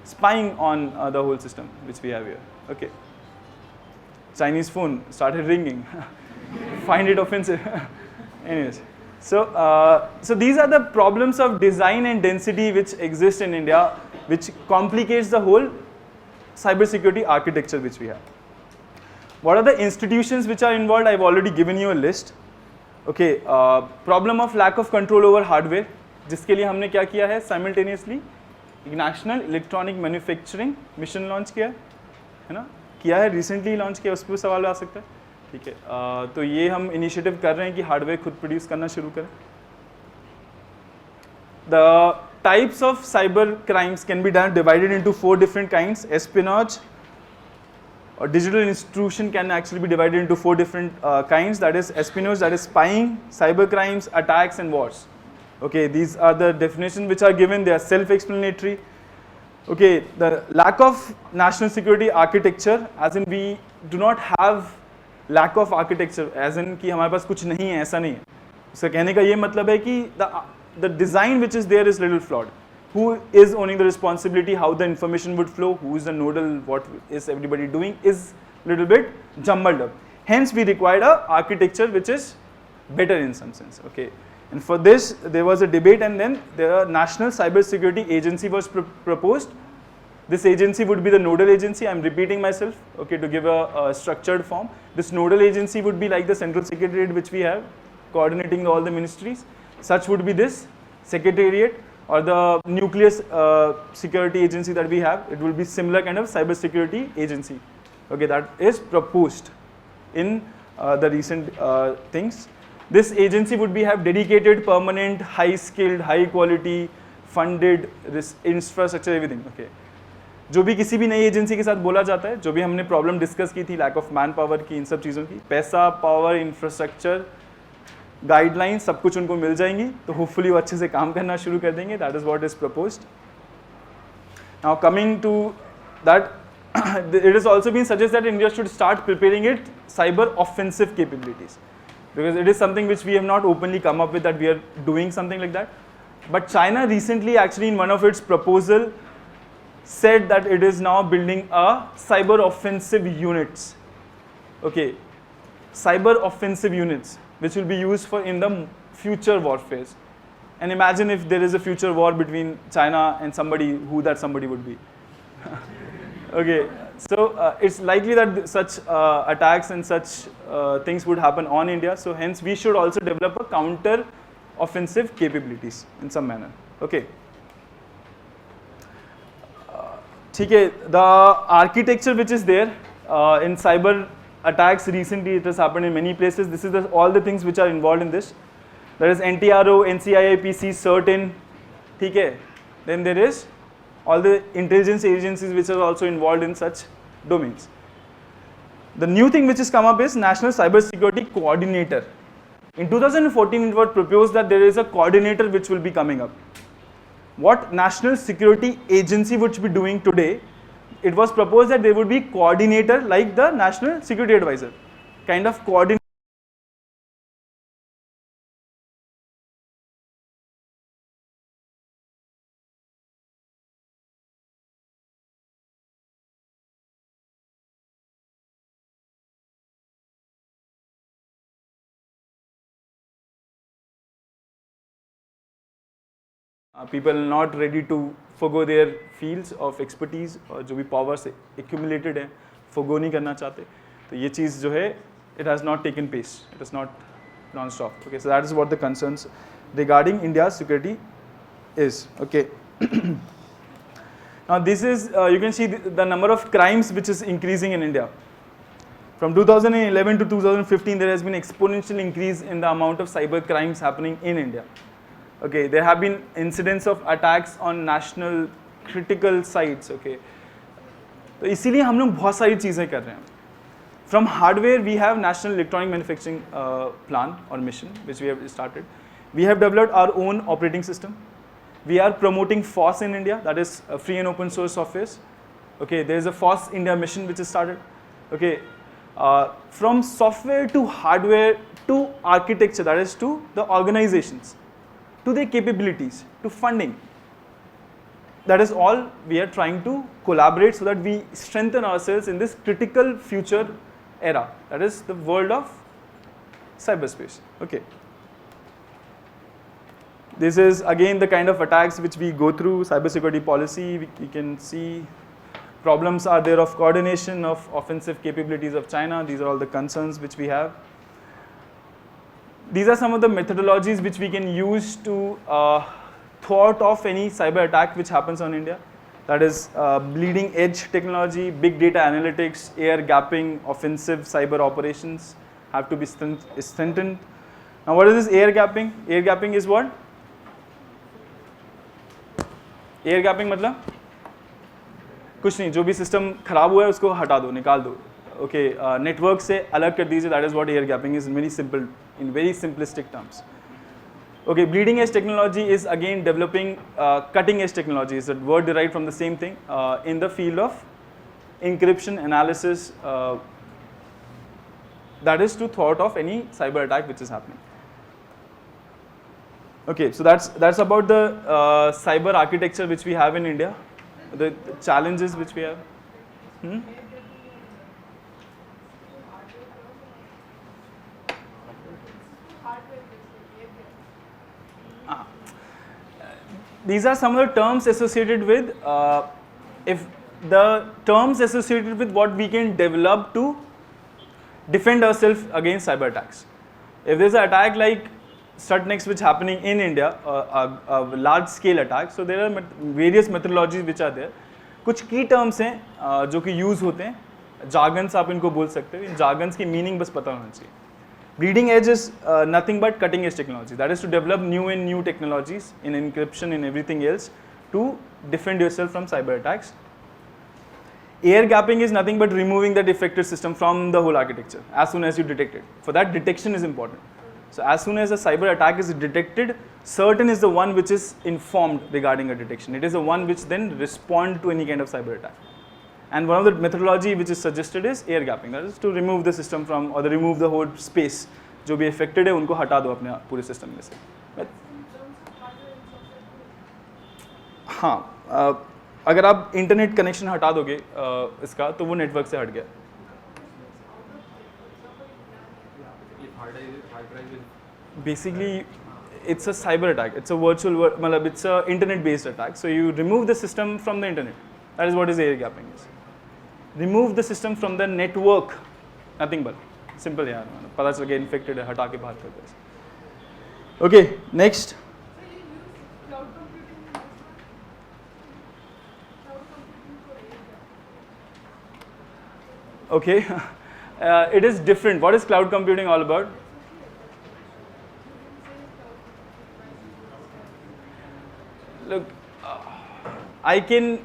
spying on the whole system which we have here. Okay, Chinese phone started ringing. Find it offensive. Anyways, so these are the problems of design and density which exist in India, which complicates the whole cybersecurity architecture which we have. What are the institutions which are involved? I've already given you a list. Okay, problem of lack of control over hardware, जिसके लिए हमने क्या किया है simultaneously एक national electronic manufacturing mission launch किया है ना, किया है रिसेंटली लॉन्च किया, उस पर सवाल आ सकता है. ठीक है, तो ये हम इनिशिएटिव कर रहे हैं कि हार्डवेयर खुद प्रोड्यूस करना शुरू करें. The types of cyber crimes can be done divided into 4 different kinds. Espionage or digital intrusion can actually be divided into 4 different kinds. That is espionage, that is spying, cyber crimes, attacks and wars. Okay, these are the definitions which are given. They are self-explanatory. Okay, the lack of national security architecture, as in we do not have lack of architecture, as in कि हमारे पास कुछ नहीं है, ऐसा नहीं है. उसका कहने का ये मतलब है कि the design which is there is little flawed. Who is owning the responsibility? How the information would flow? Who is the nodal? What is everybody doing? Is little bit jumbled up. Hence, we required a architecture which is better in some sense. Okay, and for this there was a debate, and then the National Cyber Security Agency was proposed. This agency would be the nodal agency. I'm repeating myself, okay, to give a structured form. This nodal agency would be like the central secretariat which we have, coordinating all the ministries. Such would be this secretariat or the nucleus security agency that we have. It will be similar kind of cyber security agency. Okay, that is proposed in the recent things. This agency would be have dedicated, permanent, high skilled, high quality, funded infrastructure, everything. Okay. जो भी किसी भी नई agency के साथ बोला जाता है, जो भी हमने प्रॉब्लम डिस्कस की थी, लैक ऑफ मैन पावर की, इन सब चीज़ों की, पैसा, पावर, इंफ्रास्ट्रक्चर, गाइडलाइन, सब कुछ उनको मिल जाएंगी, तो होपफुली वो अच्छे से काम करना शुरू कर देंगे. That is what is proposed. Now coming to that, it has also been suggested that India should start preparing its cyber offensive capabilities, because it is something which we have not openly come up with, that we are doing something like that. But China recently, actually in one of its proposal, said that it is now building a cyber offensive units. Okay, cyber offensive units which will be used for in the future warfare. And imagine if there is a future war between China and somebody, who that somebody would be. Okay, so it's likely that such attacks and such things would happen on India. So hence we should also develop a counter offensive capabilities in some manner. Okay. Okay, the architecture which is there in cyber attacks recently, it has happened in many places. This is all the things which are involved in this. There is NTRO, NCIAPC, CERT-In. Okay. Then there is all the intelligence agencies which are also involved in such domains. The new thing which has come up is National Cyber Security Coordinator. In 2014, it was proposed that there is a coordinator which will be coming up. What National Security Agency would be doing today, it was proposed that there would be coordinator like the National Security Advisor, kind of coordinator. People are not ready to forgo their fields of expertise, और जो भी powers accumulated हैं, forgo नहीं करना चाहते. तो ये चीज़ जो है, it has not taken pace. It is not non-stop. Okay, so that is what the concerns regarding India's security is. Okay. Now this is, you can see the number of crimes which is increasing in India. From 2011 to 2015, there has been exponential increase in the amount of cyber crimes happening in India. Okay, there have been incidents of attacks on national critical sites. Okay, तो इसीलिए हम लोग बहुत सारी चीज़ें कर रहे हैं. From hardware, we have National Electronic Manufacturing Plan or mission, which we have started. We have developed our own operating system. We are promoting FOSS in India, that is free and open source software. Okay, there is a FOSS India mission which is started. Okay, from software to hardware to architecture, that is to the organizations, to their capabilities, to funding. That is all we are trying to collaborate so that we strengthen ourselves in this critical future era. That is the world of cyberspace. Okay. This is again the kind of attacks which we go through. Cybersecurity policy, we can see problems are there of coordination of offensive capabilities of China. These are all the concerns which we have. These are some of the methodologies which we can use to thwart off any cyber attack which happens on India. That is bleeding edge technology, big data analytics, air gapping, offensive cyber operations have to be strengthened. Now what is this air gapping? Air gapping is what? Air gapping मतलब कुछ नहीं, जो भी system खराब हुआ है उसको हटा दो, निकाल दो. Okay, नेटवर्क से अलग कर दीजिए. That is what air gapping is in very simple, in very simplistic terms. Okay, bleeding edge technology is again developing cutting edge technology. Is a word derived from the same thing in the field of encryption analysis. That is to thwart off any cyber attack which is happening. Okay, so that's about the cyber architecture which we have in India, the challenges which we have. These are some of the terms associated with, if the terms associated with what we can develop to defend ourselves against cyber attacks. If there's an attack like Stuxnet which is happening in India, a large scale attack, so there are various methodologies which are there. कुछ key terms हैं जो कि use होते हैं, jargons आप इनको बोल सकते हो. इन jargons की meaning बस पता होना चाहिए. Bleeding edge is nothing but cutting edge technology. That is to develop new technologies in encryption and everything else to defend yourself from cyber attacks. Air gapping is nothing but removing that affected system from the whole architecture as soon as you detect it. For that, detection is important. So as soon as a cyber attack is detected, certain is the one which is informed regarding a detection. It is the one which then respond to any kind of cyber attack. And one of the methodology which is suggested is air gapping. That is to remove the system from, or remove the whole space. जो भी affected है उनको हटा दो अपने पूरे system में से. हाँ, अगर आप इंटरनेट कनेक्शन हटा दोगे इसका, तो वो नेटवर्क से हट गया. Basically, it's a cyber attack. It's a virtual, it's a internet-based attack. So you remove the system from the internet. That is what is air gapping is. Remove the system from the network. Nothing but simple यार. पता चल गया infected है, हटा के बाहर कर दो. Okay, next. So you use cloud computing in this one? Cloud computing for air gapping. Okay, it is different. What is cloud computing all about? Look, I can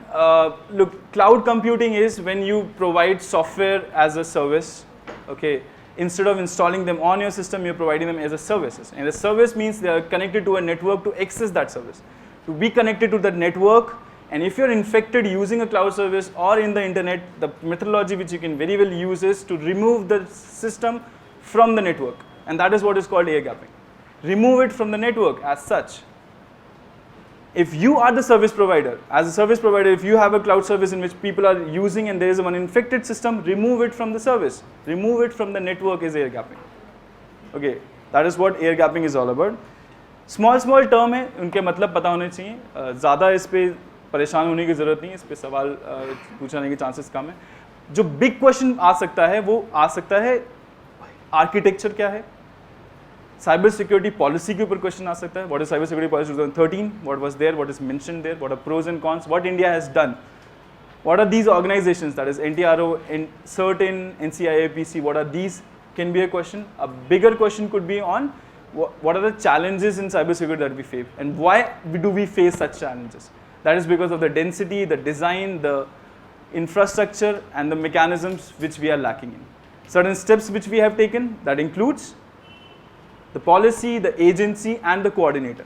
look. Cloud computing is when you provide software as a service. Okay, instead of installing them on your system, you're providing them as a services. And a service means they are connected to a network to access that service. To be connected to that network, and if you're infected using a cloud service or in the internet, the methodology which you can very well use is to remove the system from the network, and that is what is called air gapping. Remove it from the network as such. If you are the service provider, as a service provider, if you have a cloud service in which people are using and there is one infected system, remove it from the service. Remove it from the network is air gapping. Okay, that is what air gapping is all about. Small term है, उनके मतलब पता होने चाहिए. ज़्यादा इस पे परेशान होने की ज़रूरत नहीं है. इस पे सवाल पूछने के चांसेस कम है. जो बिग क्वेश्चन आ सकता है वो आ सकता है आर्किटेक्चर क्या है, साइबर सिक्योरिटी पॉलिसी के ऊपर क्वेश्चन आ सकता है. What is cyber security policy 2013, what was there, what is mentioned there, what are pros and cons, what India has done, what are these organisations, that is NTRO, CERT-In, NCIAPC, what are these can be a question. A bigger question could be on what are the challenges in cyber security that we face and why do we face such challenges. That is because of the density, the design, the infrastructure and the mechanisms which we are lacking in. Certain steps which we have taken, that includes the policy, the agency and the coordinator.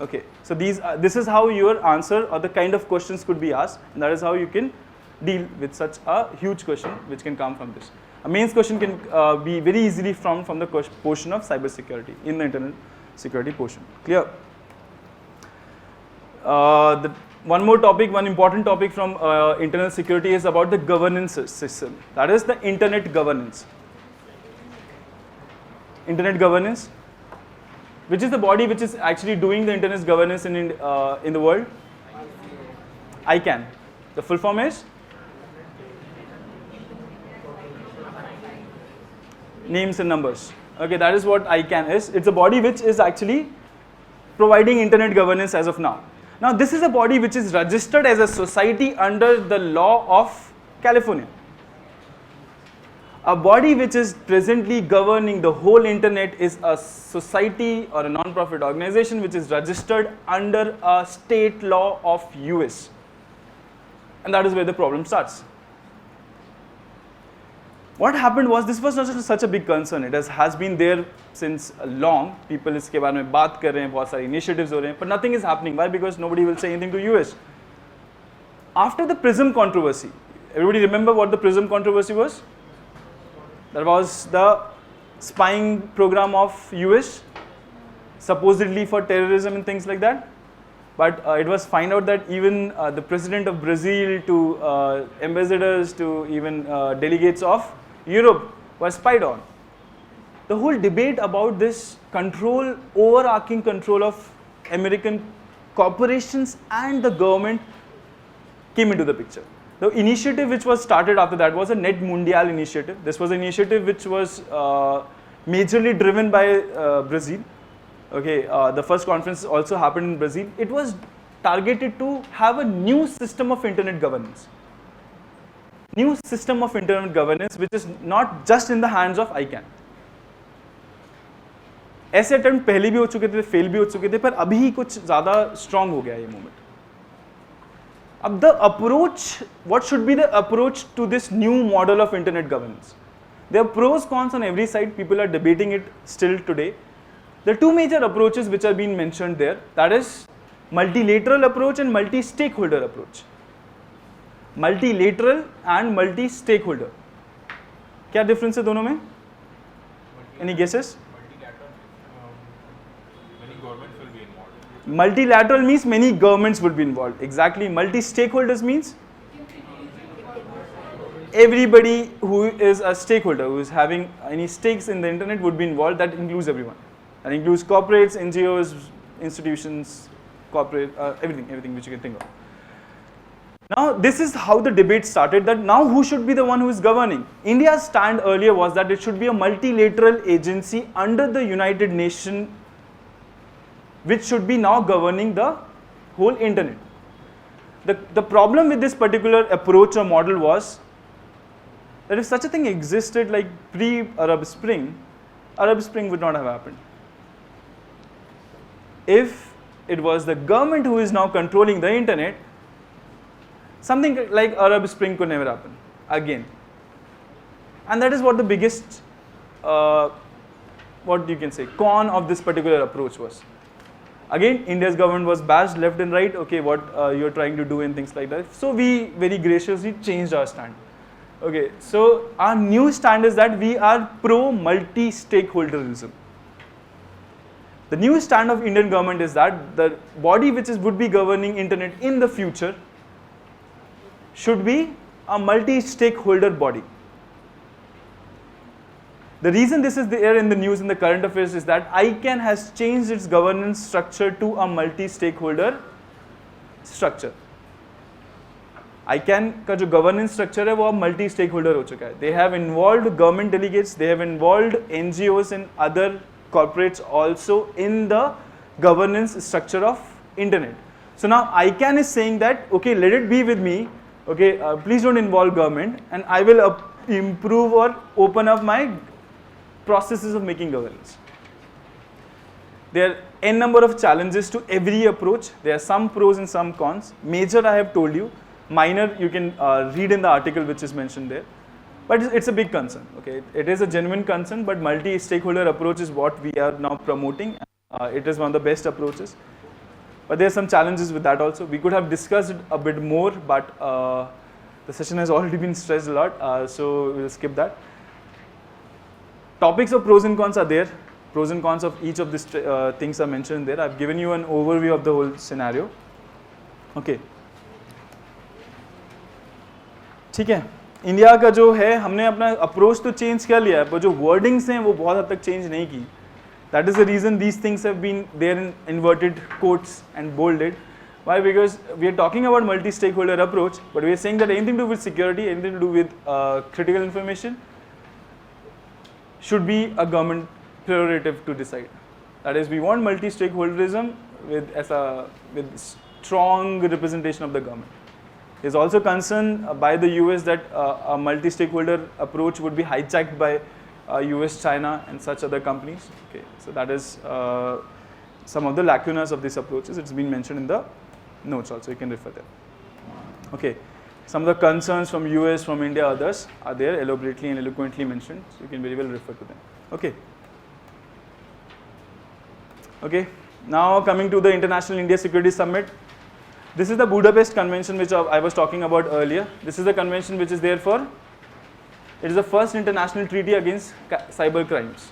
Okay, so this is how your answer or the kind of questions could be asked, and that is how you can deal with such a huge question which can come from this. A mains question can be very easily from the portion of cyber security in the internal security portion. Clear? One more topic, one important topic from internal security is about the governance system. That is the internet governance. Internet governance. Which is the body which is actually doing the internet governance in the world? ICANN. The full form is? Names and numbers. Okay, that is what ICANN is. It's a body which is actually providing internet governance as of now. Now, this is a body which is registered as a society under the law of California. A body which is presently governing the whole internet is a society or a non-profit organization which is registered under a state law of US. And that is where the problem starts. What happened was, this was not such a big concern. It has been there since long. People इसके बारे में बात कर रहे हैं, बहुत सारे initiatives हो रहे हैं, but nothing is happening. Why? Because nobody will say anything to US. After the PRISM controversy, everybody remember what the PRISM controversy was? That was the spying program of US, supposedly for terrorism and things like that. But it was found out that even the president of Brazil to ambassadors to even delegates of Europe were spied on. The whole debate about this control, overarching control of American corporations and the government came into the picture. The initiative which was started after that was a Net Mundial initiative. This was an initiative which was majorly driven by Brazil. Okay, the first conference also happened in Brazil. It was targeted to have a new system of internet governance. New system of internet governance which is not just in the hands of ICANN. ऐसे attempt पहले भी हो चुके थे, fail भी हो चुके थे, पर अभी कुछ ज़्यादा स्ट्रॉन्ग हो गया ये movement. the approach, what should be the approach to this new model of internet governance? There are pros, cons on every side. People are debating it still today. There are two major approaches which are being mentioned there. That is multilateral approach and multi-stakeholder approach. Multilateral and multi-stakeholder. क्या difference है दोनों में? Any guesses? Many governments will be involved. Multilateral means many governments would be involved. Exactly. Multi-stakeholders means everybody who is a stakeholder, who is having any stakes in the internet would be involved. That includes everyone. That includes corporates, NGOs, institutions, corporate, everything which you can think of. Now, this is how the debate started, that now who should be the one who is governing? India's stand earlier was that it should be a multilateral agency under the United Nations, which should be now governing the whole internet. The problem with this particular approach or model was that if such a thing existed like pre-Arab Spring, Arab Spring would not have happened. If it was the government who is now controlling the internet, something like Arab Spring could never happen again. And that is what the biggest, what you can say, con of this particular approach was. Again, India's government was bashed left and right, okay, what you're trying to do and things like that. So we very graciously changed our stand. Okay, so our new stand is that we are pro-multi-stakeholderism. The new stand of Indian government is that the body which would be governing internet in the future should be a multi-stakeholder body. The reason this is there in the news in the current affairs is that ICANN has changed its governance structure to a multi-stakeholder structure. ICANN का जो governance structure है वो अब multi-stakeholder हो चुका है. They have involved government delegates, they have involved NGOs and other corporates also in the governance structure of internet. So now ICANN is saying that, okay, let it be with me, okay, please don't involve government, and I will improve or open up my processes of making governance. There are n number of challenges to every approach. There are some pros and some cons. Major I have told you. Minor you can read in the article which is mentioned there. But it's a big concern. Okay, it is a genuine concern. But multi-stakeholder approach is what we are now promoting. It is one of the best approaches. But there are some challenges with that also. We could have discussed it a bit more, but the session has already been stressed a lot, so we'll skip that. Topics of pros and cons are there. Pros and cons of each of these things are mentioned there. I've given you an overview of the whole scenario. Okay. ठीक है. India का जो है हमने अपना approach तो change कर लिया है, पर जो वर्डिंग्स हैं वो बहुत हद तक चेंज नहीं की. That is the reason these things have been there in inverted quotes and bolded. Why? Because we are talking about multi-stakeholder approach, but we are saying that anything to do with security, anything to do with critical information should be a government prerogative to decide. That is, we want multi-stakeholderism with strong representation of the government. There is also concern by the US that a multi-stakeholder approach would be hijacked by US, China and such other companies. Okay, so that is some of the lacunas of these approaches. It's been mentioned in the notes also, you can refer there. Okay, some of the concerns from US, from India, others are there elaborately and eloquently mentioned, so you can very well refer to them. Okay. Okay, now coming to the International India Security Summit. This is the Budapest Convention which I was talking about earlier. This is the convention which is there for, it is the first international treaty against cyber crimes,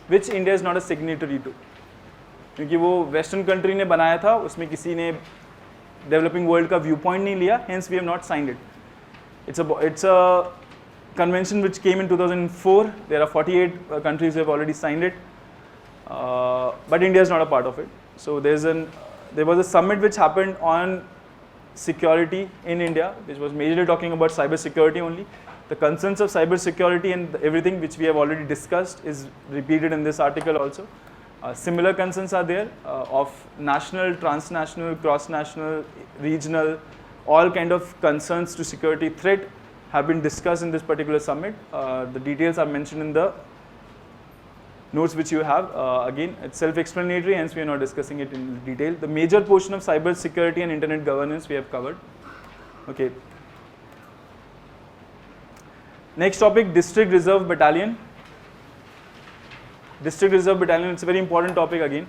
which India is not a signatory to. क्योंकि वो western country ने बनाया था, उसमें किसी ने developing world का view point नहीं लिया, hence we have not signed it. It's a convention which came in 2004. There are 48 countries who have already signed it, but India is not a part of it. So there was a summit which happened on security in India, which was majorly talking about cyber security only. The concerns of cyber security and everything which we have already discussed is repeated in this article also. Similar concerns are there of national, transnational, cross-national, regional, all kind of concerns to security threat have been discussed in this particular summit. The details are mentioned in the notes which you have. Again, it's self-explanatory, hence we are not discussing it in detail. The major portion of cyber security and internet governance we have covered. Okay. Next topic, District Reserve Battalion. District Reserve Battalion, it's a very important topic again.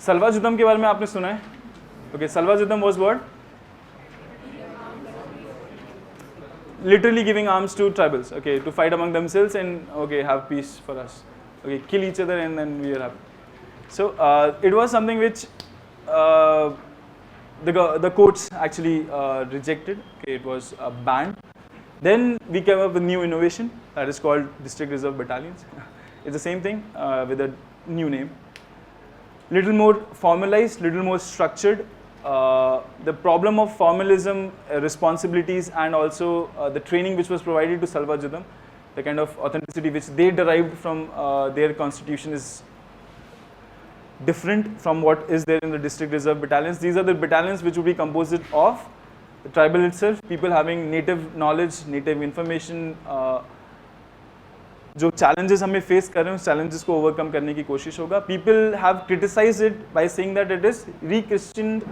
सलवा युद्धम के बारे में आपने सुना है? Okay, Salwa Yuddham was what? Literally giving arms to tribals, okay, to fight among themselves and okay, have peace for us. Okay, kill each other and then we are happy. So it was something which the courts actually rejected. Okay, it was banned. Then we came up with new innovation that is called District Reserve Battalions. It's the same thing with a new name. Little more formalized, little more structured. The problem of formalism, responsibilities, and also the training which was provided to Salva Judam, the kind of authenticity which they derived from their constitution is different from what is there in the District Reserve Battalions. These are the battalions which would be composed of the tribal itself, people having native knowledge, native information. जो challenges हमें face कर रहे हैं उस challenges को overcome करने की कोशिश होगा. People have criticized it by saying that it is re-christened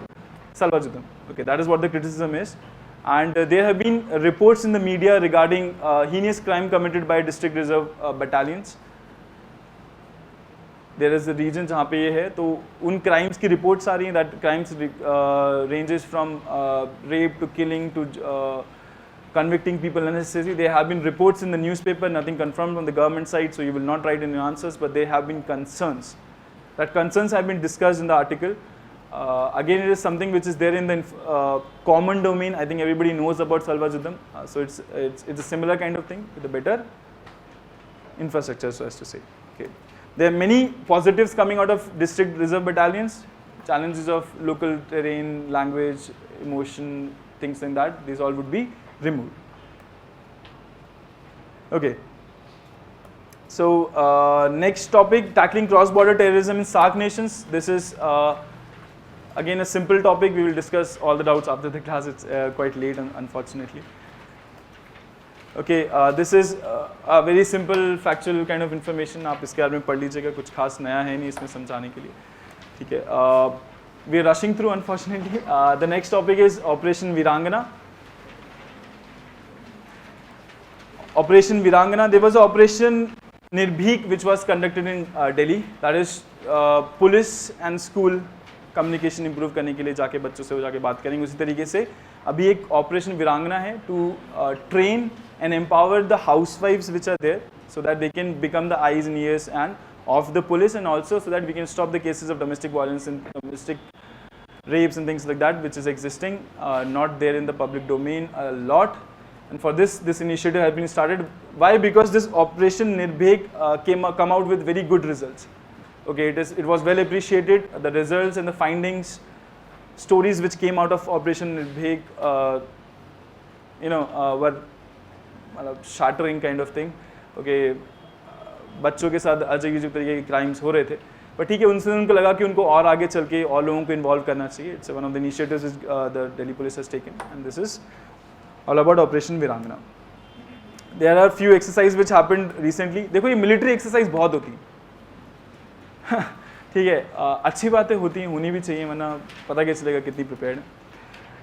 Salva Judam. Okay, that is what the criticism is. And there have been reports in the media regarding heinous crime committed by District Reserve battalions. There is a region जहाँ पे ये है तो उन crimes की reports आ रही हैं that crimes ranges from rape to killing to convicting people unnecessarily. There have been reports in the newspaper, nothing confirmed on the government side, so you will not write any answers, but there have been concerns. That concerns have been discussed in the article. Again, it is something which is there in the common domain. I think everybody knows about Salva Judam, so it's a similar kind of thing with a better infrastructure, so as to say. Okay. There are many positives coming out of District Reserve Battalions. Challenges of local terrain, language, emotion, things like that. These all would be removed. Okay. So next topic, tackling cross-border terrorism in SAARC nations. This is again a simple topic. We will discuss all the doubts after the class. It's quite late, unfortunately. Okay, this is a very simple factual kind of information. आप इसके बारे में पढ़ लीजिएगा, कुछ खास नया है नहीं इसमें समझाने के लिए. ठीक है. We are rushing through, unfortunately. The next topic is Operation Virangana. Operation Virangana. There was an Operation Nirbhik which was conducted in Delhi. That is police and school communication improve करने के लिए जाके बच्चों से जाके बात करेंगे. उसी तरीके से अभी एक Operation Virangana है to train and empower the housewives which are there so that they can become the eyes and ears and of the police, and also so that we can stop the cases of domestic violence and domestic rapes and things like that which is existing not there in the public domain a lot. And for this initiative has been started. Why? Because this Operation Nirbhik come out with very good results. Okay, it was well appreciated. The results and the findings, stories which came out of Operation Nirbhik, were shattering kind of thing. Okay, बच्चों के साथ अजीब तरीके के crimes हो रहे थे, पर ठीक है उनसे उनको लगा कि उनको और आगे चल के और लोगों को इन्वॉल्व करना चाहिए. It's one of the initiatives the Delhi police has taken and this is all about operation Veerangana. There are few exercise which happened recently. देखो ये मिलिट्री एक्सरसाइज बहुत होती है. ठीक है, अच्छी बातें होती हैं, होनी भी चाहिए, वरना पता कैसे चलेगा कितनी प्रिपेयर्ड है.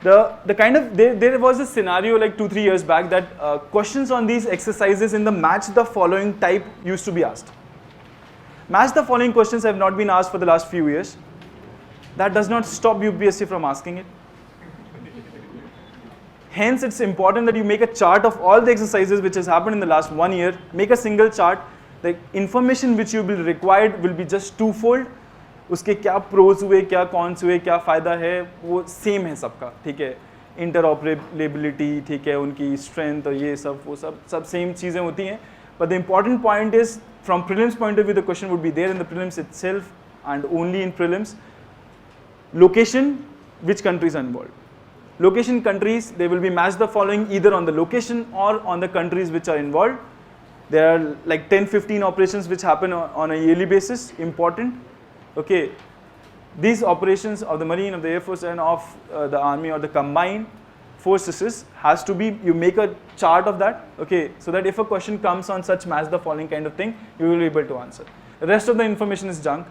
The kind of there was a scenario like 2-3 years back that questions on these exercises in the match the following type used to be asked. Match the following questions have not been asked for the last few years. That does not stop UPSC from asking it. Hence, it's important that you make a chart of all the exercises which has happened in the last 1 year. Make a single chart. The information which you will required will be just twofold. उसके क्या pros हुए, क्या cons हुए, क्या फ़ायदा है, वो same है सबका. ठीक है, इंटरऑपरेबिलिटी, ठीक है, उनकी स्ट्रेंथ और ये सब वो सब सेम चीज़ें होती हैं. But the important point is from prelims point of view the question would be there in the prelims itself and only in prelims. Location, which countries are involve. Location countries, they will be matched the following either on the location or on the countries which are involved. There are like 10-15 operations which happen on a yearly basis, important. Okay, these operations of the Marine, of the Air Force and of the Army or the combined forces has to be, you make a chart of that, okay, so that if a question comes on such match the following kind of thing, you will be able to answer. The rest of the information is junk,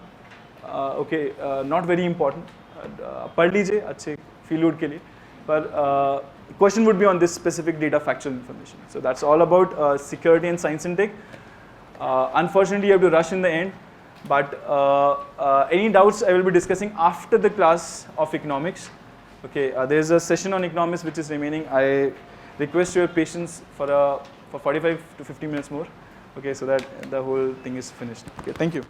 okay, not very important. पढ़ लीजिए अच्छे field के लिए, पर question would be on this specific data factual information. So that's all about security and science and tech. Unfortunately, you have to rush in the end, but any doubts I will be discussing after the class of economics. Okay, there is a session on economics which is remaining. I request your patience for 45 to 50 minutes more. Okay, so that the whole thing is finished. Okay, thank you.